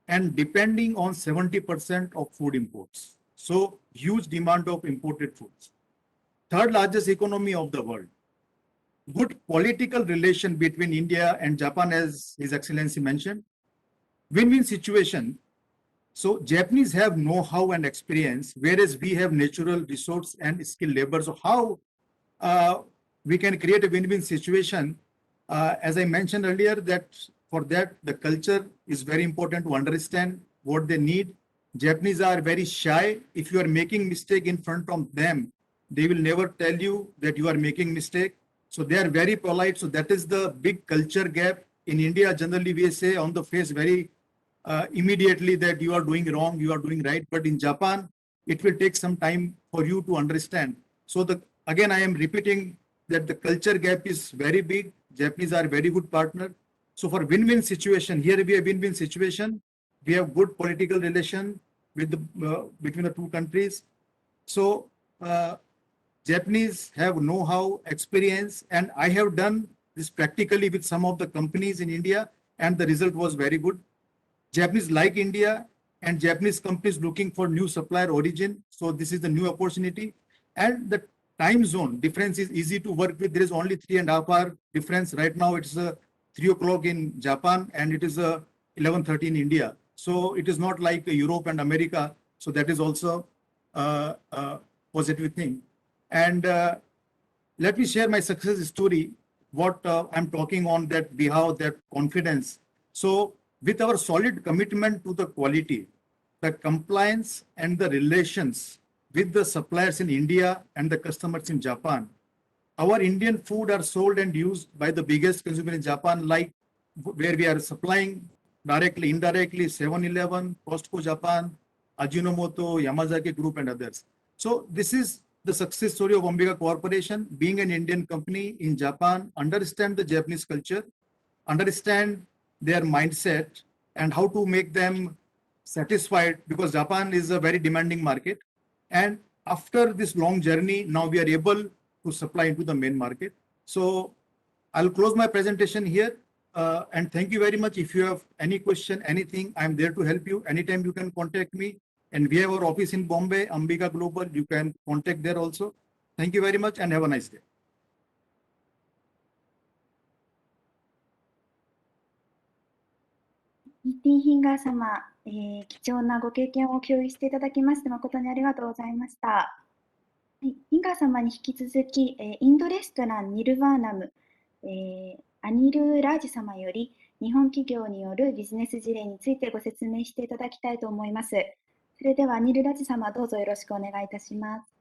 and depending on 70% of food imports. So huge demand of imported foods. 3rd largest economy of the world. Good political relation between India and Japan, as His Excellency mentioned. Win-win situation. So Japanese have know-how and experience, whereas we have natural resource and skilled labor. So how we can create a win-win situation? As I mentioned earlier, that for that, the culture is very important to understand what they need. Japanese are very shy. If you are making mistake in front of them, they will never tell you that you are making mistake. So they are very polite. So that is the big culture gap. In India, generally we say on the face very immediately that you are doing wrong, you are doing right. But in Japan, it will take some time for you to understand. So again, I am repeating that the culture gap is very big. Japanese are a very good partner. So for win-win situation, here we have win-win situation. We have good political relation with between the two countries. So Japanese have know-how, experience, and I have done this practically with some of the companies in India, and the result was very good. Japanese like India, and Japanese companies looking for new supplier origin. So this is the new opportunity. And the time zone difference is easy to work with. There is only 3.5 hour difference. Right now it's 3 o'clock in Japan, and it is 11:30 in India. So it is not like Europe and America. So that is also a positive thing. And let me share my success story, what I'm talking on that behalf, that confidence. So with our solid commitment to the quality, the compliance and the relations with the suppliers in India and the customers in Japan, our Indian food are sold and used by the biggest consumer in Japan, like where we are supplying directly, indirectly, 7-Eleven, Costco Japan, Ajinomoto, Yamazaki Group, and others. So this is the success story of Omega Corporation, being an Indian company in Japan, understand the Japanese culture, understand their mindset, and how to make them satisfied because Japan is a very demanding market. And after this long journey, now we are able to supply into the main market. So I'll close my presentation here. And thank you very much. If you have any question, anything, I'm there to help you. Anytime you can contact me. And we have our office in Bombay, Ambika Global. You can contact there also. Thank you very much and have a nice day. イーティンヒンガー様、貴重なご経験を共有していただきまして誠にありがとうございました。はい、ヒンガー様に引き続き、インドレストランニルヴァーナム、アニル・ラージ様より日本企業によるビジネス事例についてご説明していただきたいと思います。それではアニル・ラージ様、どうぞよろしくお願いいたします。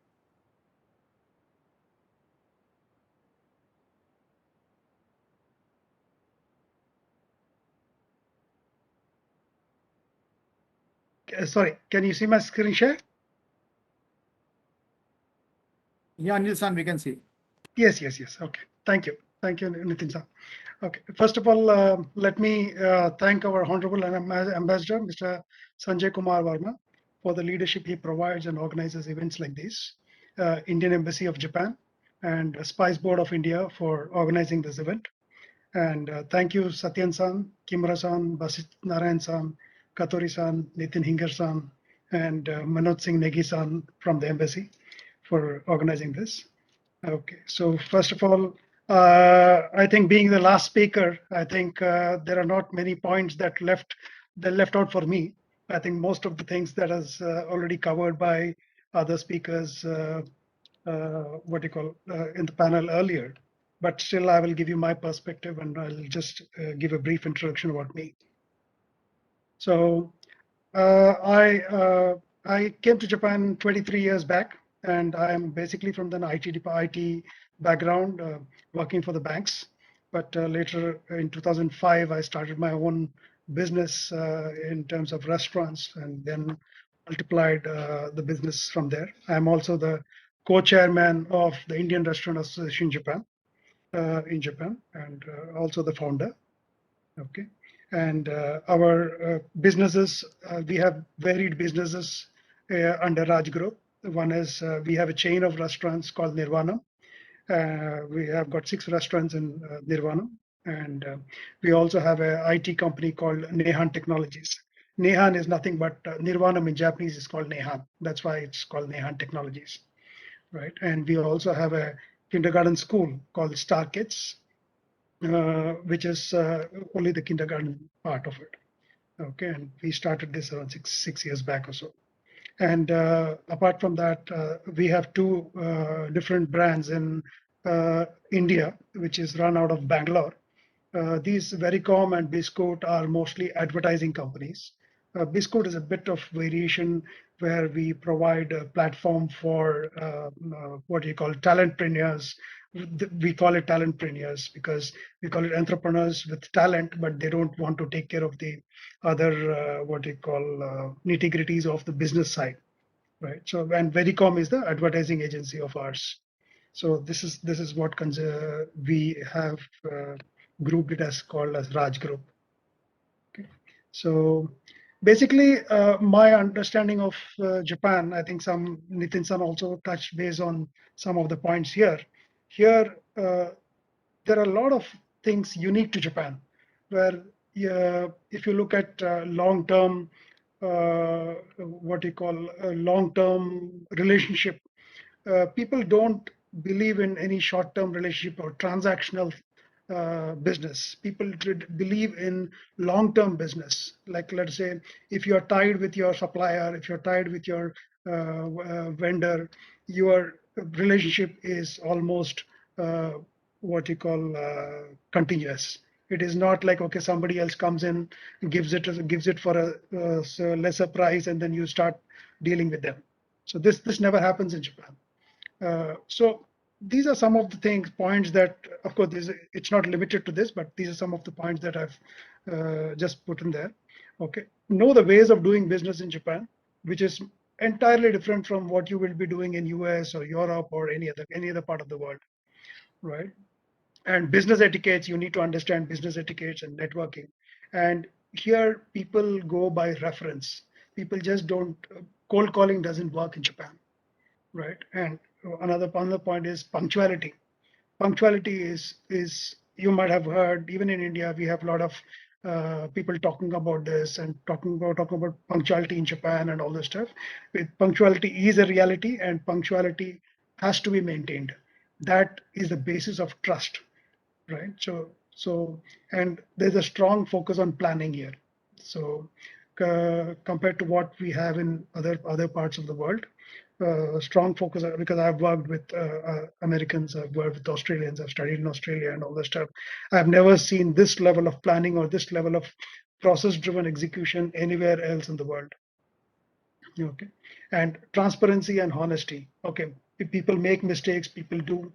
Sorry, can you see my screen share? Yeah, Anil-san, we can see. Yes. Okay. Thank you, Nitin-san. Okay. First of all, let me thank our Honorable Ambassador, Mr. Sanjay Kumar Verma, for the leadership he provides and organizes events like this. Indian Embassy of Japan and Spice Board of India for organizing this event. And thank you, Satyan-san, Kimura-san, Basit Narayan-san, Katori-san, Nitin Hingar-san, and Manoj Singh Negi-san from the embassy for organizing this. Okay, so first of all, I think being the last speaker, I think there are not many points that left out for me. I think most of the things that is already covered by other speakers, in the panel earlier. But still, I will give you my perspective and I'll just give a brief introduction about me. So I came to Japan 23 years back, and I'm basically from the IT background, working for the banks. But later in 2005, I started my own business in terms of restaurants, and then multiplied the business from there. I'm also the co-chairman of the Indian Restaurant Association in Japan, and also the founder. Okay. And our businesses, we have varied businesses under Raj Group. One is we have a chain of restaurants called Nirvana. We have got 6 restaurants in Nirvana. And we also have an IT company called Nehan Technologies. Nehan is nothing but Nirvana in Japanese is called Nehan. That's why it's called Nehan Technologies, right? And we also have a kindergarten school called Star Kids, which is only the kindergarten part of it. Okay, and we started this around six years back or so. And apart from that, we have 2 different brands in India, which is run out of Bangalore. These Vericom and Biscoot are mostly advertising companies. Biscoot is a bit of variation where we provide a platform for what you call talentpreneurs. We call it talentpreneurs because we call it entrepreneurs with talent, but they don't want to take care of the other nitty-gritties of the business side, right? So, and Vericom is the advertising agency of ours. So this is what we have grouped it as called as Raj Group. Okay. So basically, my understanding of Japan, I think Nitin-san also touched base on some of the points here. Here, there are a lot of things unique to Japan, where if you look at long-term, long-term relationship, people don't believe in any short-term relationship or transactional business. People believe in long-term business. Like, let's say, if you're tied with your supplier, if you're tied with your vendor, your relationship is almost continuous. It is not like, okay, somebody else comes in, gives it for a lesser price, and then you start dealing with them. So this never happens in Japan. So these are some of the points that, of course, it's not limited to this, but these are some of the points that I've just put in there. Okay, know the ways of doing business in Japan, which is entirely different from what you will be doing in US or Europe or any other part of the world, right? And business etiquettes, you need to understand business etiquettes and networking. And here people go by reference. people just don't, cold calling doesn't work in Japan, right? And another point is punctuality. Punctuality is you might have heard, even in India, we have a lot of people talking about this and talking about punctuality in Japan and all this stuff. Punctuality is a reality, and punctuality has to be maintained. That is the basis of trust, right? So and there's a strong focus on planning here. So compared to what we have in other parts of the world, strong focus, because I've worked with Americans, I've worked with Australians, I've studied in Australia and all that stuff. I've never seen this level of planning or this level of process-driven execution anywhere else in the world. Okay, and transparency and honesty. Okay, people make mistakes, people do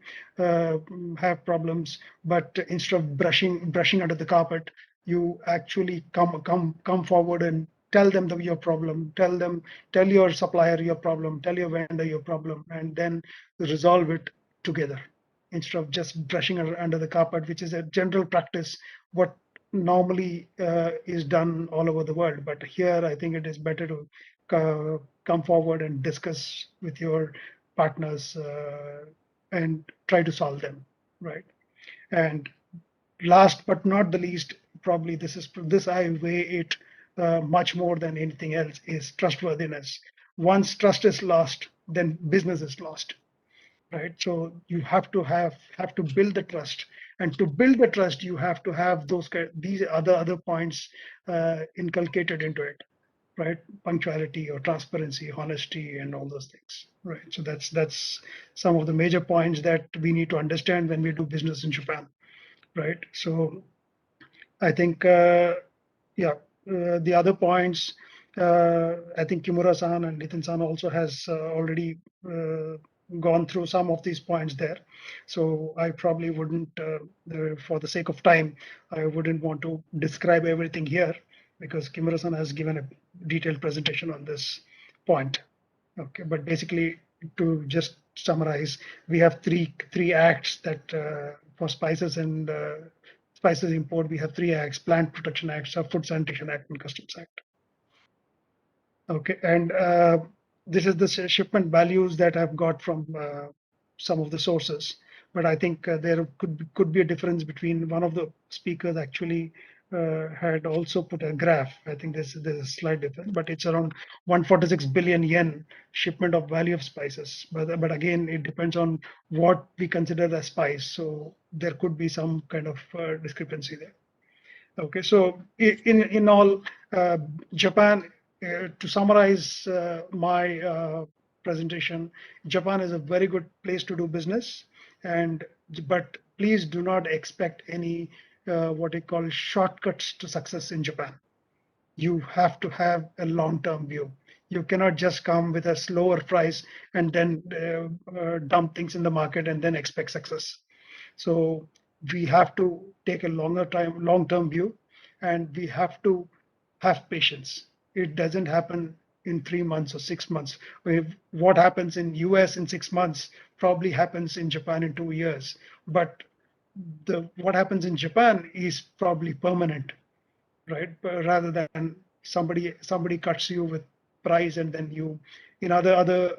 have problems, but instead of brushing under the carpet, you actually come forward and tell them your problem, tell your supplier your problem, tell your vendor your problem, and then resolve it together instead of just brushing under the carpet, which is a general practice, what normally is done all over the world. But here, I think it is better to come forward and discuss with your partners and try to solve them, right? And last but not the least, probably this I weigh it much more than anything else, is trustworthiness. Once trust is lost, then business is lost, right? So you have to build the trust, and to build the trust, you have to have these other points inculcated into it, right? Punctuality or transparency, honesty, and all those things, right? So that's some of the major points that we need to understand when we do business in Japan, right? So I think, the other points, I think Kimura-san and Nitin-san also has already gone through some of these points there. So I probably wouldn't, for the sake of time, I wouldn't want to describe everything here, because Kimura-san has given a detailed presentation on this point. Okay, but basically, to just summarize, we have three acts that for spices and spices import, we have 3 acts: Plant Protection Act, Food Sanitation Act, and Customs Act. Okay, and this is the shipment values that I've got from some of the sources. But I think there could be a difference between, one of the speakers actually had also put a graph. I think there's a slight difference, but it's around 146 billion yen shipment of value of spices. But again, it depends on what we consider as spice. So there could be some kind of discrepancy there. Okay, so in all, Japan, to summarize my presentation, Japan is a very good place to do business, but please do not expect any what I call shortcuts to success in Japan. You have to have a long-term view. You cannot just come with a slower price and then dump things in the market and then expect success. So we have to take a long-term view, and we have to have patience. It doesn't happen in 3 months or 6 months. What happens in US in 6 months probably happens in Japan in 2 years. But what happens in Japan is probably permanent, right? Rather than somebody cuts you with price, and then in other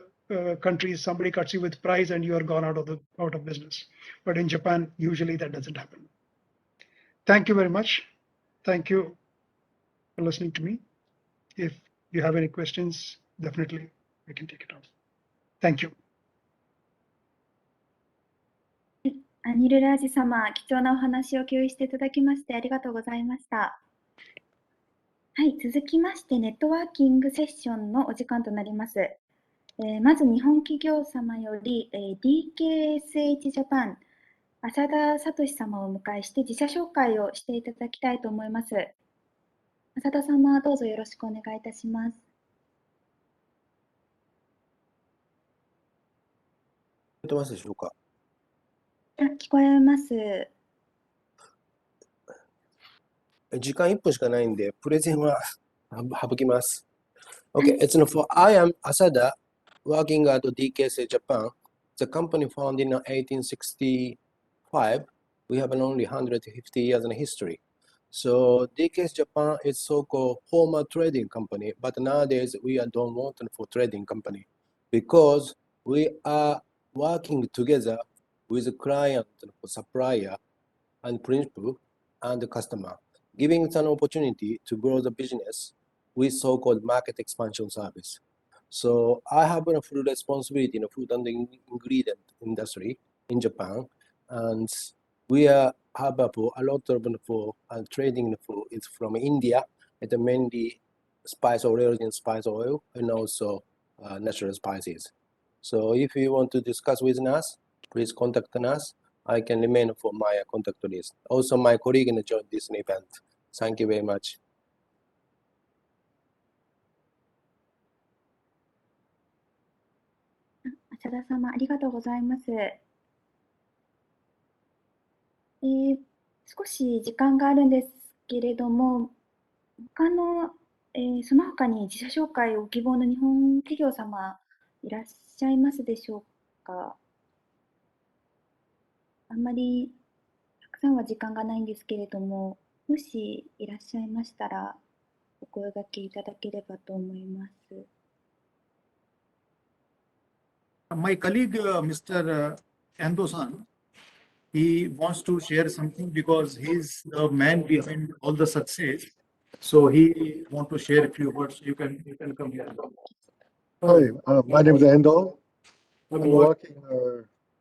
countries, somebody cuts you with price and you are gone out of business. But in Japan, usually that doesn't happen. Thank you very much. Thank you for listening to me. If you have any questions, definitely we can take it on. Thank you. アニルラージ様、貴重なお話を共有していただきましてありがとうございました。はい、続きましてネットワーキングセッションのお時間となります。まず日本企業様より、DKSH ジャパン、浅田聡様をお迎えして自社紹介をしていただきたいと思います。浅田様、どうぞよろしくお願いいたします。聞こえてますでしょうか？聞こえます。時間1分しかないんで、プレゼンは省きます。Okay, I am Asada, working at DKSH Japan. The company founded in 1865. We have only 150 years in history. So DKS Japan is so-called former trading company, but nowadays we don't want it for trading company because we are working together with the client, supplier, and principal and the customer, giving us an opportunity to grow the business with so-called market expansion service. So I have a full responsibility in the food and ingredient industry in Japan, and we have a lot of for trading for it's from India. It's mainly spice oil and spice oil, and also natural spices. So if you want to discuss with us, please contact us. I can remain for my contact list. Also, my colleague joined this event. Thank you very much. 浅田様、ありがとうございます。少し時間があるんですけれども、他の、その他に自社紹介をご希望の日本企業様いらっしゃいますでしょうか。あんまりたくさんは時間がないんですけれども、もしいらっしゃいましたらお声掛けいただければと思います。My colleague, Mr. Ando-san, he wants to share something because he's the man behind all the success. So he want to share a few words. You can come here. Hi, my name is Endo. I'm working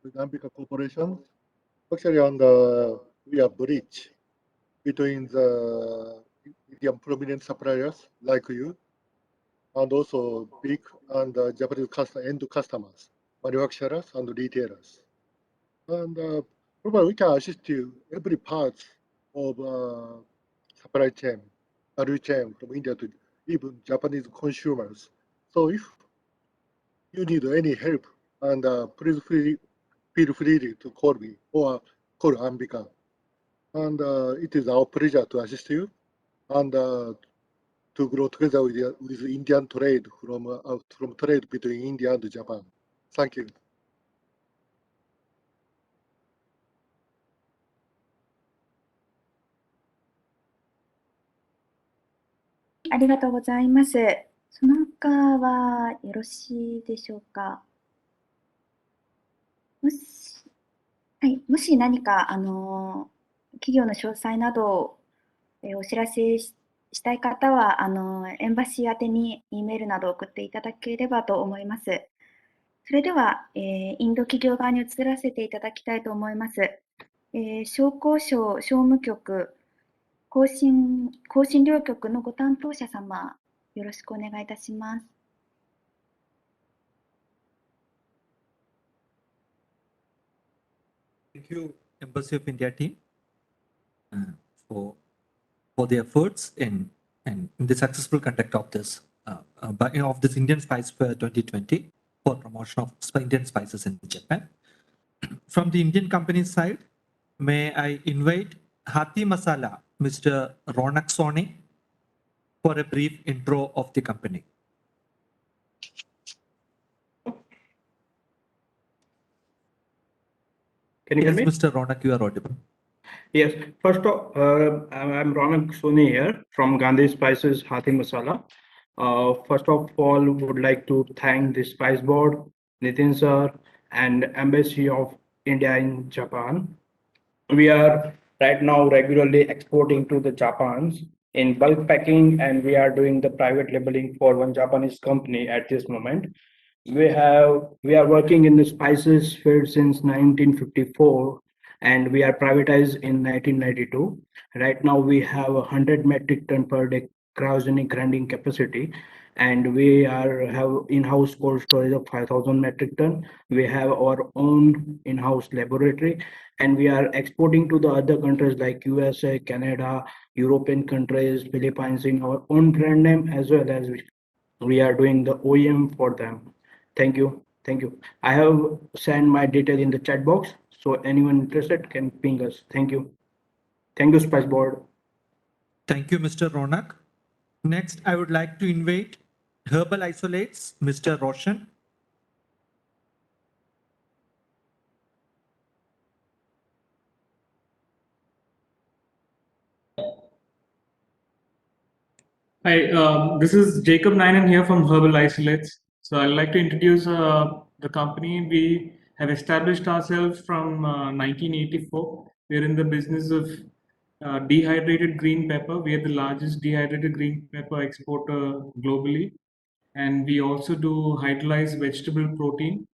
with Ambika Corporation. Actually, we are bridge between the Indian prominent suppliers like you, and also big and Japanese end customers, manufacturers and retailers. And probably we can assist you every part of supply chain, value chain from India to even Japanese consumers. So if you need any help, and please feel free to call me or call Ambika. And it is our pleasure to assist you and to grow together with Indian trade from trade between India and Japan. Thank you. ありがとうございます。その他はよろしいでしょうか。もし何か企業の詳細などをお知らせしたい方はエンバシー宛てに E メールなどを送っていただければと思います。それでは、インド企業側に移らせていただきたいと思います。商工省商務局更新料局のご担当者様、よろしくお願いいたします。Thank you, Embassy of India team, for the efforts in the successful conduct of this Indian Spice Fair 2020 for promotion of Indian spices in Japan. From the Indian company side, may I invite Hati Masala, Mr. Ronak Soni, for a brief intro of the company. Can you hear me? Mr. Ronak, you are audible. Yes. First of I'm Ronak Soni here from Gandhi Spices Hati Masala. First of all, would like to thank the Spice Board, Nitin sir, and Embassy of India in Japan. We are right now regularly exporting to the Japans in bulk packing, and we are doing the private labeling for one Japanese company at this moment. We are working in the spices field since 1954, and we are privatized in 1992. Right now we have 100 metric ton per day cryogenic grinding capacity, and we have in-house cold storage of 5,000 metric ton. We have our own in-house laboratory, and we are exporting to the other countries like USA, Canada, European countries, Philippines in our own brand name, as well as we are doing the OEM for them. Thank you. Thank you. I have sent my detail in the chat box, so anyone interested can ping us. Thank you. Thank you, Spice Board. Thank you, Mr. Ronak. Next, I would like to invite Herbal Isolates, Mr. Roshan. Hi, this is Jacob Ninen here from Herbal Isolates. So I'd like to introduce the company. We have established ourselves from 1984. We're in the business of dehydrated green pepper. We are the largest dehydrated green pepper exporter globally. And we also do hydrolyzed vegetable protein,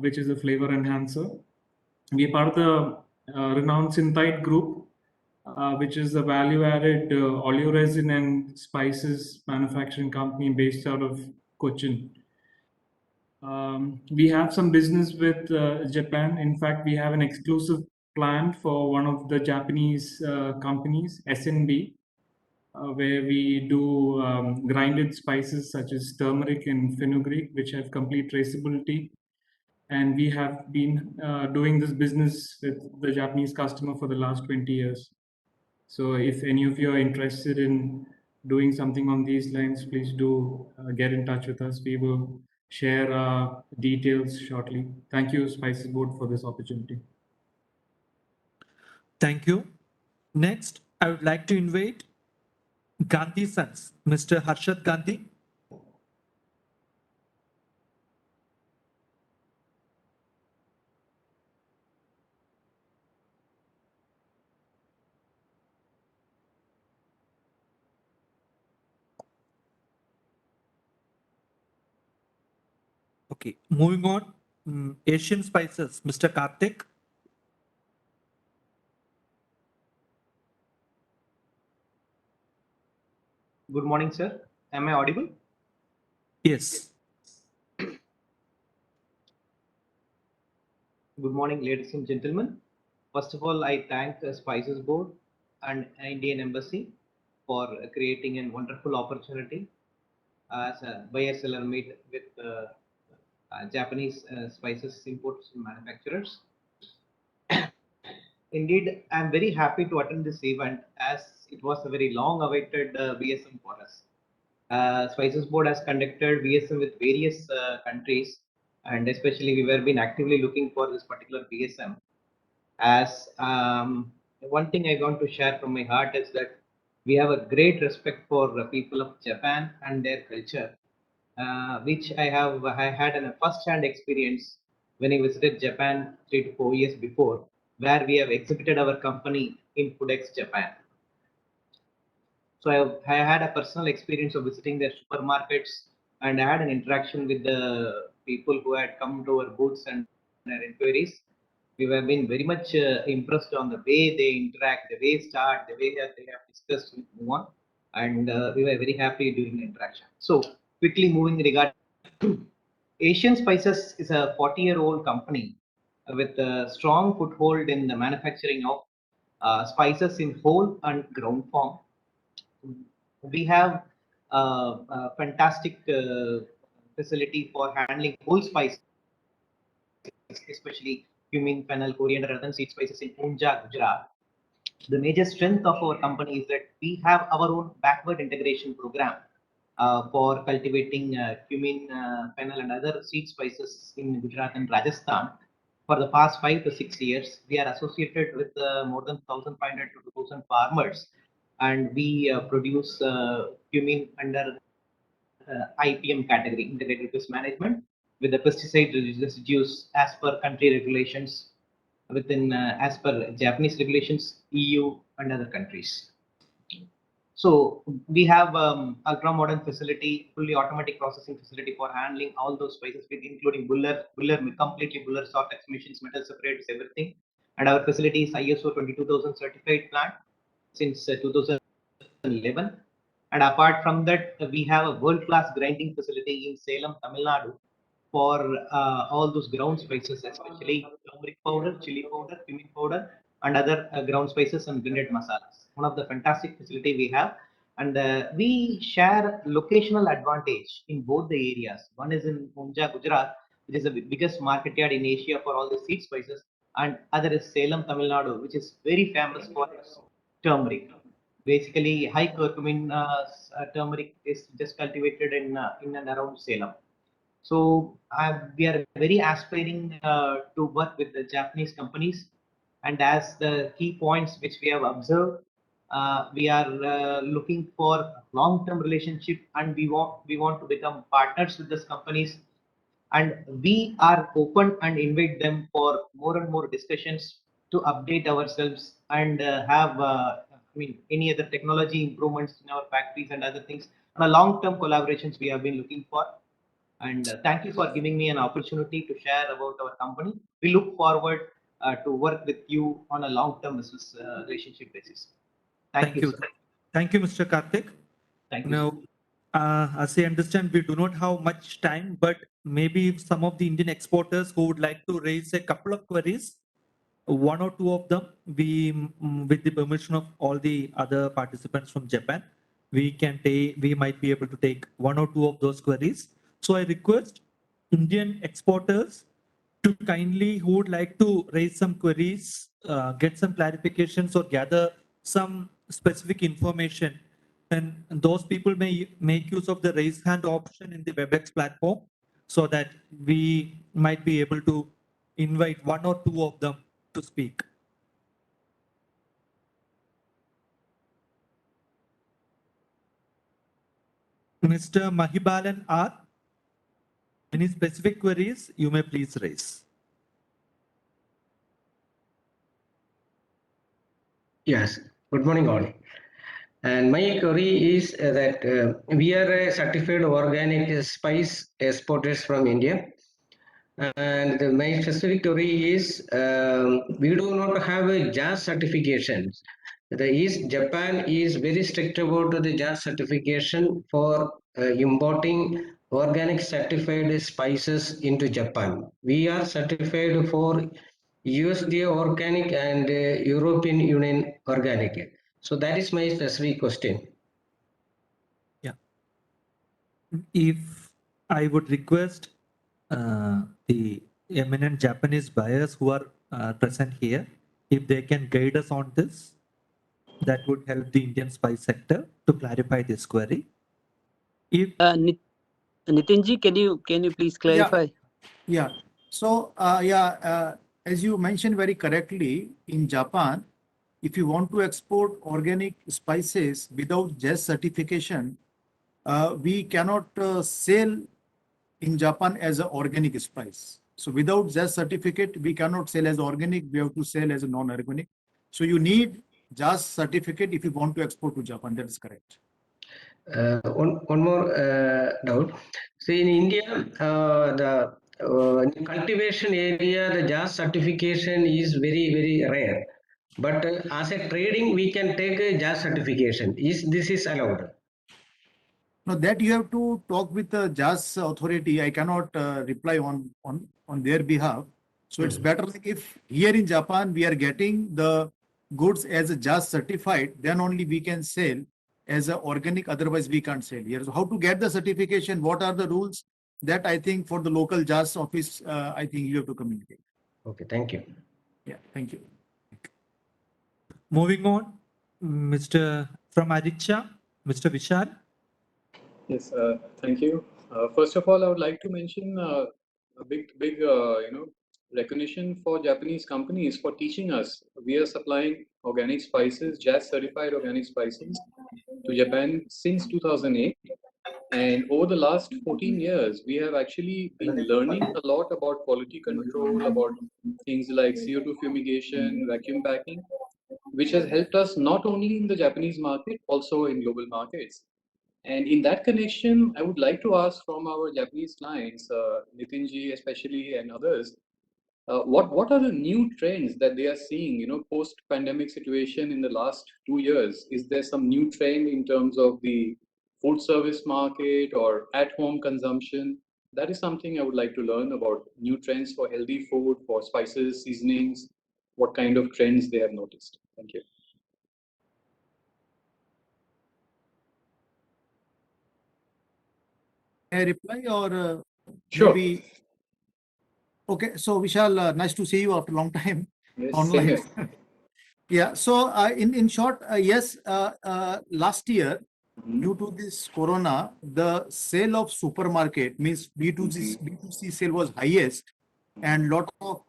which is a flavor enhancer. We are part of the renowned Synthite group, which is a value-added oleoresin and spices manufacturing company based out of Cochin. We have some business with Japan. In fact, we have an exclusive plan for one of the Japanese companies, SNB, where we do grinded spices such as turmeric and fenugreek, which have complete traceability. And we have been doing this business with the Japanese customer for the last 20 years. So if any of you are interested in doing something on these lines, please do get in touch with us. We will share details shortly. Thank you, Spices Board, for this opportunity. Thank you. Next, I would like to invite Gandhi Sons, Mr. Harshad Gandhi. Okay, moving on. Asian Spices, Mr. Karthik. Good morning, sir. Am I audible? Yes. Good morning, ladies and gentlemen. First of all, I thank the Spices Board and Indian Embassy for creating a wonderful opportunity as a buyer-seller meet with Japanese spices importers and manufacturers. Indeed, I'm very happy to attend this event as it was a very long-awaited BSM for us. Spices Board has conducted BSM with various countries, and especially we were been actively looking for this particular BSM. As one thing I want to share from my heart is that we have a great respect for the people of Japan and their culture, which I had a first-hand experience when I visited Japan 3 to 4 years before, where we have exhibited our company in Foodex Japan. So I had a personal experience of visiting their supermarkets, and I had an interaction with the people who had come to our booths and their inquiries. We have been very much impressed on the way they interact, the way start, the way that they have discussed with move on, and we were very happy during the interaction. So quickly moving regard Asian Spices is a 40-year-old company with a strong foothold in the manufacturing of spices in whole and ground form. We have a fantastic facility for handling whole spices, especially cumin, fennel, coriander, other seed spices in Unja, Gujarat. The major strength of our company is that we have our own backward integration program for cultivating cumin, fennel, and other seed spices in Gujarat and Rajasthan. For the past 5 to 6 years, we are associated with more than 1,500 to 2,000 farmers, and we produce cumin under IPM category, integrated pest management, with the pesticide residues as per country regulations within as per Japanese regulations, EU and other countries. So we have ultra modern facility, fully automatic processing facility for handling all those spices, including completely buller, sortex machines, metal separators, everything. And our facility is ISO 22000 certified plant since 2011. And apart from that, we have a world-class grinding facility in Salem, Tamil Nadu, for all those ground spices, especially turmeric powder, chili powder, cumin powder, and other ground spices and blended masalas. One of the fantastic facility we have, and we share locational advantage in both the areas. One is in Unja, Gujarat, which is the biggest market yard in Asia for all the seed spices, and other is Salem, Tamil Nadu, which is very famous for its turmeric. Basically, high curcumin turmeric is just cultivated in and around Salem. So we are very aspiring to work with the Japanese companies, and as the key points which we have observed, We are looking for long-term relationship, and we want to become partners with these companies, and we are open and invite them for more and more discussions to update ourselves and have any other technology improvements in our factories and other things. On a long-term collaborations we have been looking for. And thank you for giving me an opportunity to share about our company. We look forward to work with you on a long-term business relationship basis. Thank you, sir. Thank you, Mr. Karthik. Thank you. Now, as I understand, we do not have much time, but maybe if some of the Indian exporters who would like to raise a couple of queries, one or two of them, with the permission of all the other participants from Japan, we might be able to take one or two of those queries. So I request Indian exporters to kindly, who would like to raise some queries, get some clarifications or gather some specific information, and those people may make use of the raise hand option in the WebEx platform, so that we might be able to invite one or two of them to speak. Mr. Mahibalan R, any specific queries you may please raise. Yes, good morning all. And my query is that we are a certified organic spice exporters from India. And my specific query is we do not have a JAS certification. Japan is very strict about the JAS certification for importing organic certified spices into Japan. We are certified for USDA organic and European Union organic. So that is my specific question. Yeah. If I would request the eminent Japanese buyers who are present here, if they can guide us on this, that would help the Indian spice sector to clarify this query. If Nitinji, can you please clarify? Yeah. So as you mentioned very correctly, in Japan, if you want to export organic spices without JAS certification, we cannot sell in Japan as an organic spice. So without JAS certificate, we cannot sell as organic. We have to sell as a non-organic. So you need JAS certificate if you want to export to Japan. That is correct. One more doubt. See, in India, the cultivation area, the JAS certification is very rare. But as a trading, we can take a JAS certification. This is allowed? Now that you have to talk with the JAS authority. I cannot reply on their behalf. So it's better like if here in Japan we are getting the goods as a JAS certified, then only we can sell as a organic. Otherwise we can't sell here. So how to get the certification? What are the rules? That I think for the local JAS office, I think you have to communicate. Okay, thank you. Yeah, thank you. Moving on, from Aditya, Mr. Vishal. Yes, thank you. First of all, I would like to mention a big recognition for Japanese companies for teaching us. We are supplying organic spices, JAS certified organic spices to Japan since 2008. And over the last 14 years, we have actually been learning a lot about quality control, about things like CO2 fumigation, vacuum packing, which has helped us not only in the Japanese market, also in global markets. And in that connection, I would like to ask from our Japanese clients, Nitinji especially and others, what are the new trends that they are seeing, post-pandemic situation in the last 2 years? Is there some new trend in terms of the food service market or at-home consumption? That is something I would like to learn about, new trends for healthy food, for spices, seasonings, what kind of trends they have noticed. Thank you. May I reply or Sure. maybe? Okay, so Vishal, nice to see you after a long time online. Yeah, so in short, yes, last year, due to this corona, the sale of supermarket means B2C sale was highest, and lot of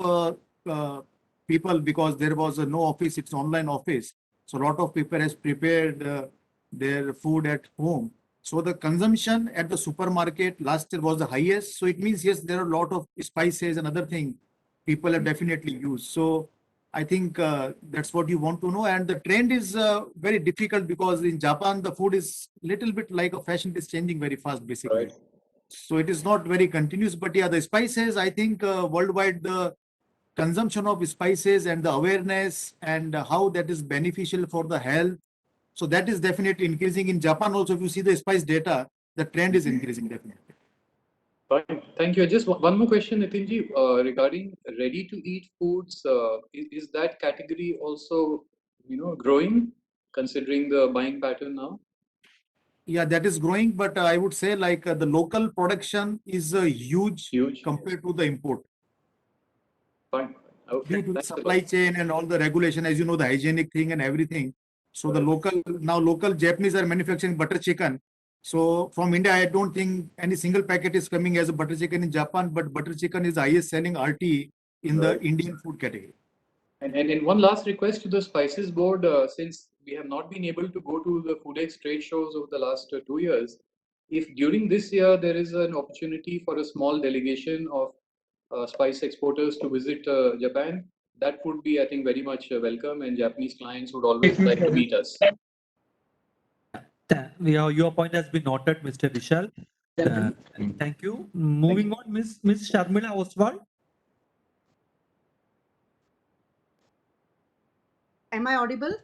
people, because there was no office, it's online office. So a lot of people has prepared their food at home. So the consumption at the supermarket last year was the highest. So it means, yes, there are a lot of spices and other things people have definitely used. So I think that's what you want to know. And the trend is very difficult because in Japan, the food is little bit like a fashion, is changing very fast, basically. Right. So it is not very continuous, but yeah, the spices, I think worldwide, the consumption of spices and the awareness and how that is beneficial for the health. So that is definitely increasing in Japan. Also, if you see the spice data, the trend is increasing definitely. Fine. Thank you. Just one more question, Nitinji, regarding ready-to-eat foods. Is that category also, growing, considering the buying pattern now? Yeah, that is growing, but I would say like the local production is huge compared to the import. Fine. Okay. Due to the Thanks a lot. supply chain and all the regulation, as you know, the hygienic thing and everything. So the local Japanese are manufacturing butter chicken. So from India, I don't think any single packet is coming as a butter chicken in Japan, but butter chicken is the highest selling RT in the Indian food category. And one last request to the Spices Board, since we have not been able to go to the Foodex trade shows over the last 2 years, if during this year there is an opportunity for a small delegation of spice exporters to visit Japan, that would be, I think, very much welcome, and Japanese clients would always like to meet us. Your point has been noted, Mr. Vishal. Thank you. Moving on, Ms. Sharmila Oswald. Am I audible?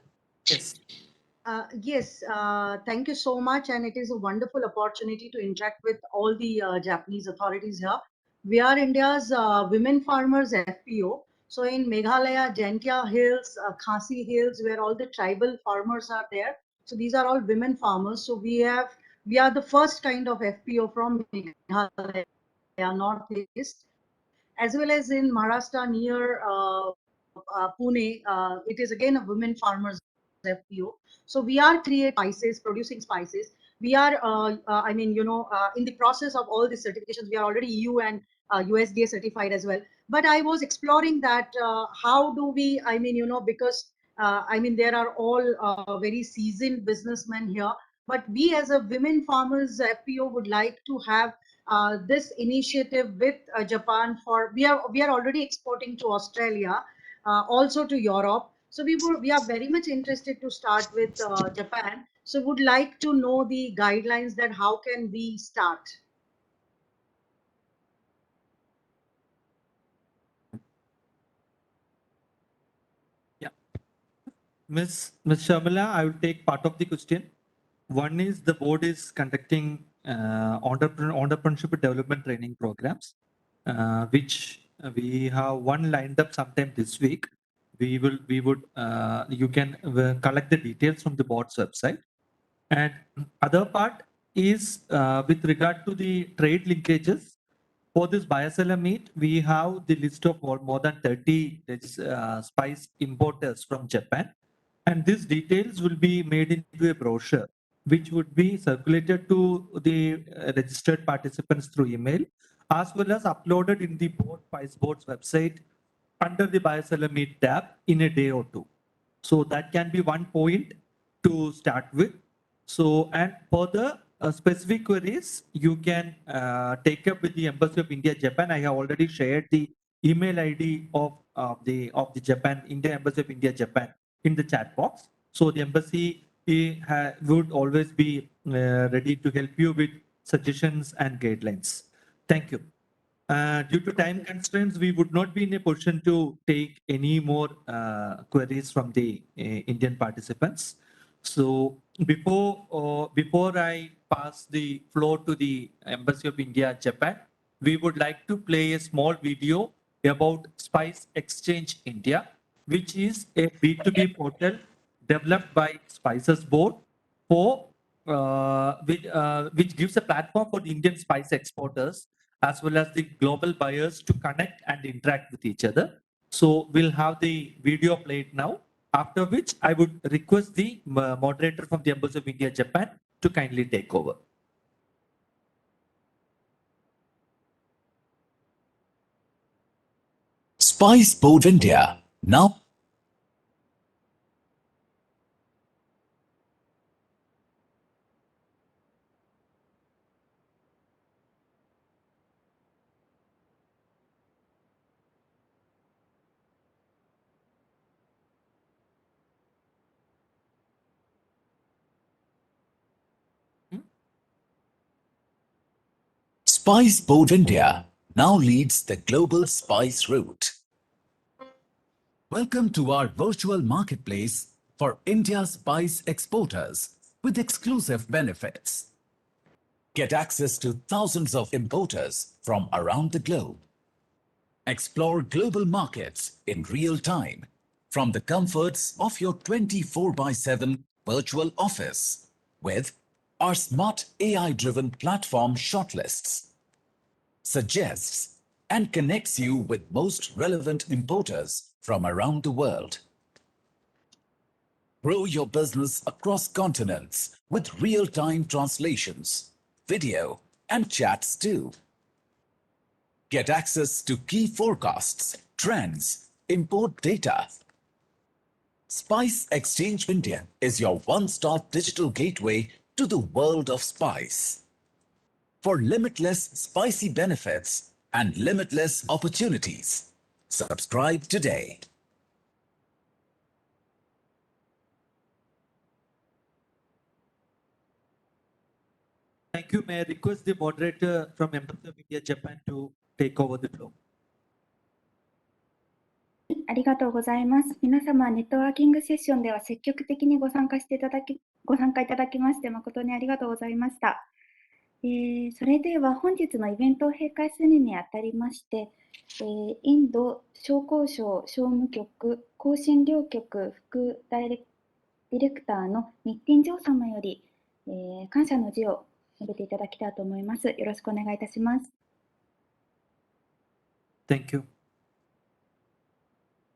Yes. Yes, thank you so much. And it is a wonderful opportunity to interact with all the Japanese authorities here. We are India's women farmers FPO. So in Meghalaya, Jaintia Hills, Khasi Hills, where all the tribal farmers are there. So these are all women farmers. So we are the first kind of FPO from Meghalaya, Northeast, as well as in Maharashtra near Pune. It is again a women farmers FPO. So we are producing spices. We are, in the process of all the certifications. We are already EU and USDA certified as well. But I was exploring that how do we, because there are all very seasoned businessmen here. But we as a women farmers FPO would like to have this initiative with Japan. We are already exporting to Australia, also to Europe. So we are very much interested to start with Japan. So would like to know the guidelines that how can we start. Yeah, Ms. Sharmila, I will take part of the question. One is the board is conducting entrepreneurship development training programs, which we have one lined up sometime this week. You can collect the details from the board's website. And other part is with regard to the trade linkages. For this bioseller meet, we have the list of more than 30 spice importers from Japan. And these details will be made into a brochure, which would be circulated to the registered participants through email, as well as uploaded in the Spice Board's website under the Bioseller Meet tab in a day or two. So that can be one point to start with. So, and further specific queries, you can take up with the Embassy of India, Japan. I have already shared the email ID of the Japan, India Embassy of India, Japan in the chat box. So the embassy would always be ready to help you with suggestions and guidelines. Thank you. Due to time constraints, we would not be in a position to take any more queries from the Indian participants. So before I pass the floor to the Embassy of India, Japan, we would like to play a small video about Spicexchange India, which is a B2B portal developed by Spices Board for which gives a platform for the Indian spice exporters as well as the global buyers to connect and interact with each other. So we'll have the video played now, after which I would request the moderator from the Embassy of India, Japan to kindly take over. Spice Board India, now Spice Board India now leads the global spice route. Welcome to our virtual marketplace for India's spice exporters with exclusive benefits. Get access to thousands of importers from around the globe. Explore global markets in real time from the comforts of your 24/7 virtual office with our smart AI-driven platform shortlists, suggests, and connects you with most relevant importers from around the world. Grow your business across continents with real-time translations, video, and chats too. Get access to key forecasts, trends, import data. Spicexchange India is your one-stop digital gateway to the world of spice. For limitless spicy benefits and limitless opportunities, subscribe today. Thank you. May I request the moderator from Embassy of India, Japan to take over the floor. ありがとうございます。皆様、ネットワーキングセッションでは積極的にご参加いただきまして誠にありがとうございました。それでは本日のイベントを閉会するにあたりまして、インド商工省商務局香辛料局副ディレクターのニッティンジョー様より、感謝の辞を述べていただきたいと思います。よろしくお願いいたします。Thank you.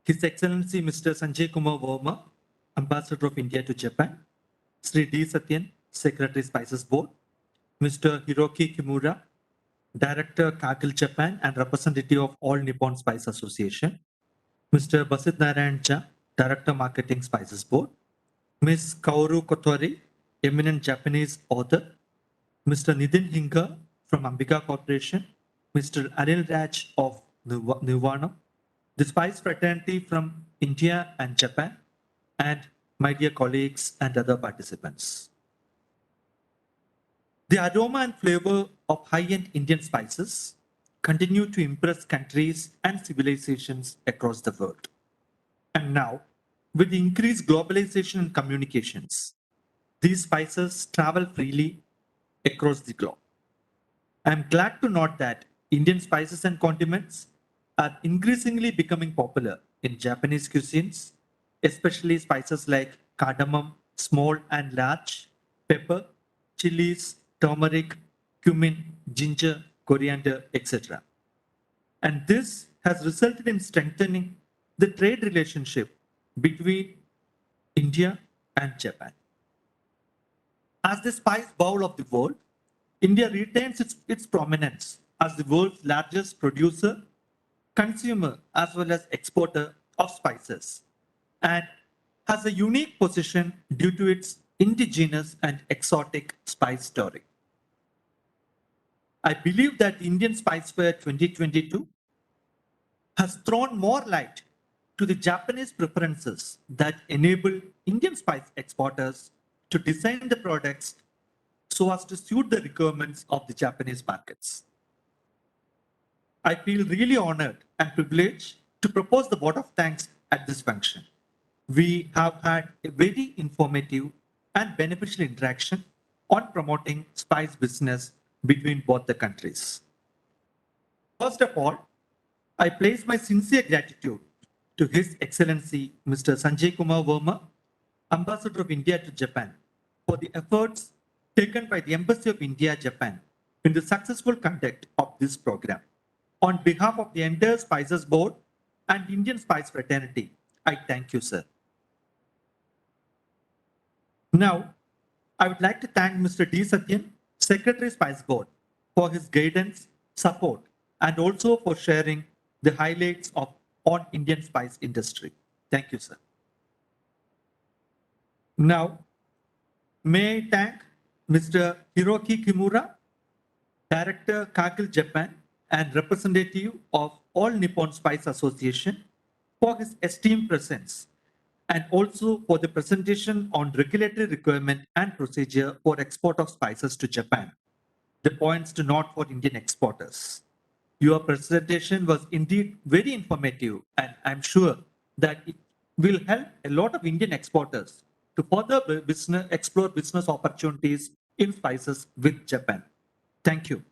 His Excellency Mr. Sanjay Kumar Verma, Ambassador of India to Japan, Sri D. Satyan, Secretary Spices Board, Mr. Hiroki Kimura, Director Kaggle Japan and representative of All Nippon Spice Association, Mr. Basit Narayan Jha, Director Marketing Spices Board, Ms. Kaoru Kotori, eminent Japanese author, Mr. Nitin Hinga from Ambika Corporation, Mr. Anil Raj of Nirvana, the Spice Fraternity from India and Japan, and my dear colleagues and other participants. The aroma and flavor of high-end Indian spices continue to impress countries and civilizations across the world. And now, with the increased globalization and communications, these spices travel freely across the globe. I am glad to note that Indian spices and condiments are increasingly becoming popular in Japanese cuisines, especially spices like cardamom, small and large, pepper, chilies, turmeric, cumin, ginger, coriander, etc. And this has resulted in strengthening the trade relationship between India and Japan. As the spice bowl of the world, India retains its prominence as the world's largest producer, consumer, as well as exporter of spices, and has a unique position due to its indigenous and exotic spice story. I believe that the Indian Spice Fair 2022 has thrown more light to the Japanese preferences that enable Indian spice exporters to design the products so as to suit the requirements of the Japanese markets. I feel really honored and privileged to propose the vote of thanks at this function. We have had a very informative and beneficial interaction on promoting spice business between both the countries. First of all, I place my sincere gratitude to His Excellency Mr. Sanjay Kumar Verma, Ambassador of India to Japan, for the efforts taken by the Embassy of India, Japan in the successful conduct of this program. On behalf of the entire Spices Board and Indian Spice Fraternity, I thank you, sir. Now, I would like to thank Mr. D. Satyan, Secretary Spice Board, for his guidance, support, and also for sharing the highlights on Indian spice industry. Thank you, sir. Now, may I thank Mr. Hiroki Kimura, Director Kaggle Japan and representative of All Nippon Spice Association, for his esteemed presence and also for the presentation on regulatory requirement and procedure for export of spices to Japan. the points to note for Indian exporters. Your presentation was indeed very informative, and I'm sure that it will help a lot of Indian exporters to further explore business opportunities in spices with Japan. Thank you.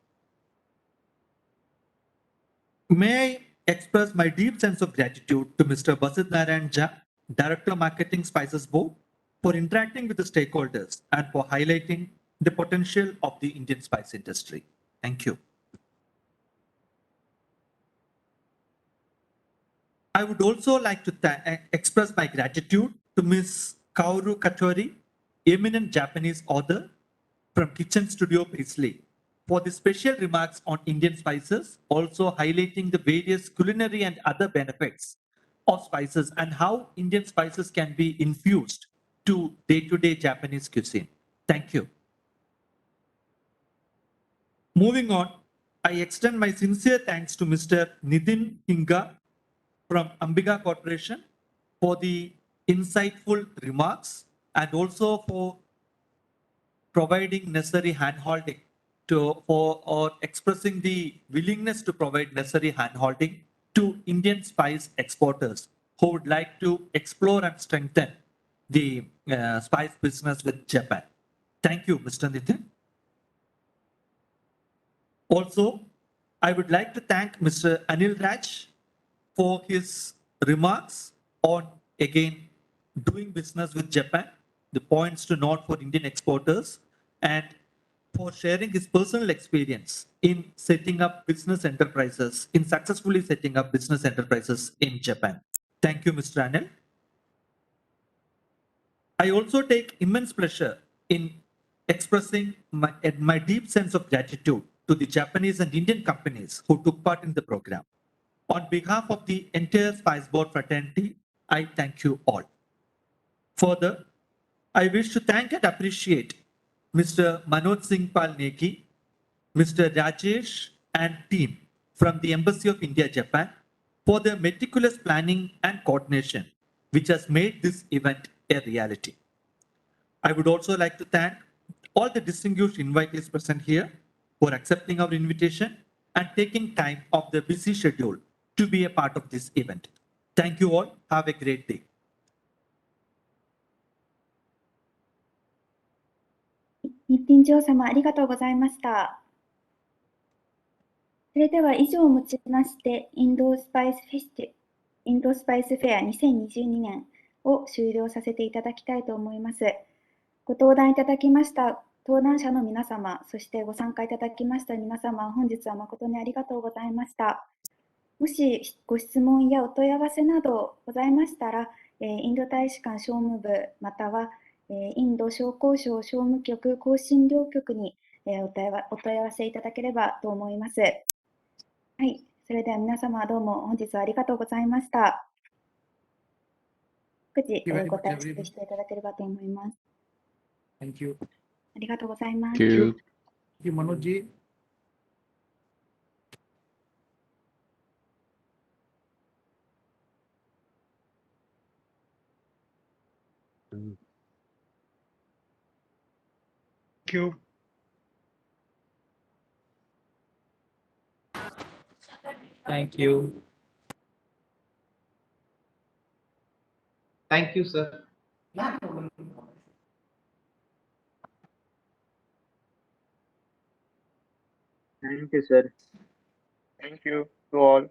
May I express my deep sense of gratitude to Mr. Basit Narayan Jha, Director Marketing Spices Board, for interacting with the stakeholders and for highlighting the potential of the Indian spice industry. Thank you. I would also like to express my gratitude to Ms. Kaoru Katori, eminent Japanese author from Kitchen Studio Paisley, for the special remarks on Indian spices, also highlighting the various culinary and other benefits of spices and how Indian spices can be infused to day-to-day Japanese cuisine. Thank you. Moving on, I extend my sincere thanks to Mr. Nitin Hinga from Ambiga Corporation for the insightful remarks and also for providing necessary handholding or expressing the willingness to provide necessary handholding to Indian spice exporters who would like to explore and strengthen the spice business with Japan. Thank you, Mr. Nitin. Also, I would like to thank Mr. Anil Raj for his remarks on, again, doing business with Japan, the points to note for Indian exporters, and for sharing his personal experience in setting up business enterprises, in successfully setting up business enterprises in Japan. Thank you, Mr. Anil. I also take immense pleasure in expressing my deep sense of gratitude to the Japanese and Indian companies who took part in the program. On behalf of the entire Spice Board fraternity, I thank you all. Further, I wish to thank and appreciate Mr. Manoj Singh Pal Neki, Mr. Rajesh and team from the Embassy of India, Japan for their meticulous planning and coordination, which has made this event a reality. I would also like to thank all the distinguished invitees present here for accepting our invitation and taking time off their busy schedule to be a part of this event. Thank you all. Have a great day. 日品長様ありがとうございました。それでは以上をもちましてインドスパイスフェア2022年を終了させていただきたいと思います。ご登壇いただきました登壇者の皆様、そしてご参加いただきました皆様、本日は誠にありがとうございました。もしご質問やお問い合わせなどございましたら、インド大使館商務部またはインド商工省商務局香辛料局にお問い合わせいただければと思います。はい、それでは皆様どうも本日はありがとうございました。各自ご退出していただければと思います。Thank you. ありがとうございます。Thank you. Thank you, Manoj ji. Thank you. Thank you. Thank you, sir. Thank you, sir. Thank you to all.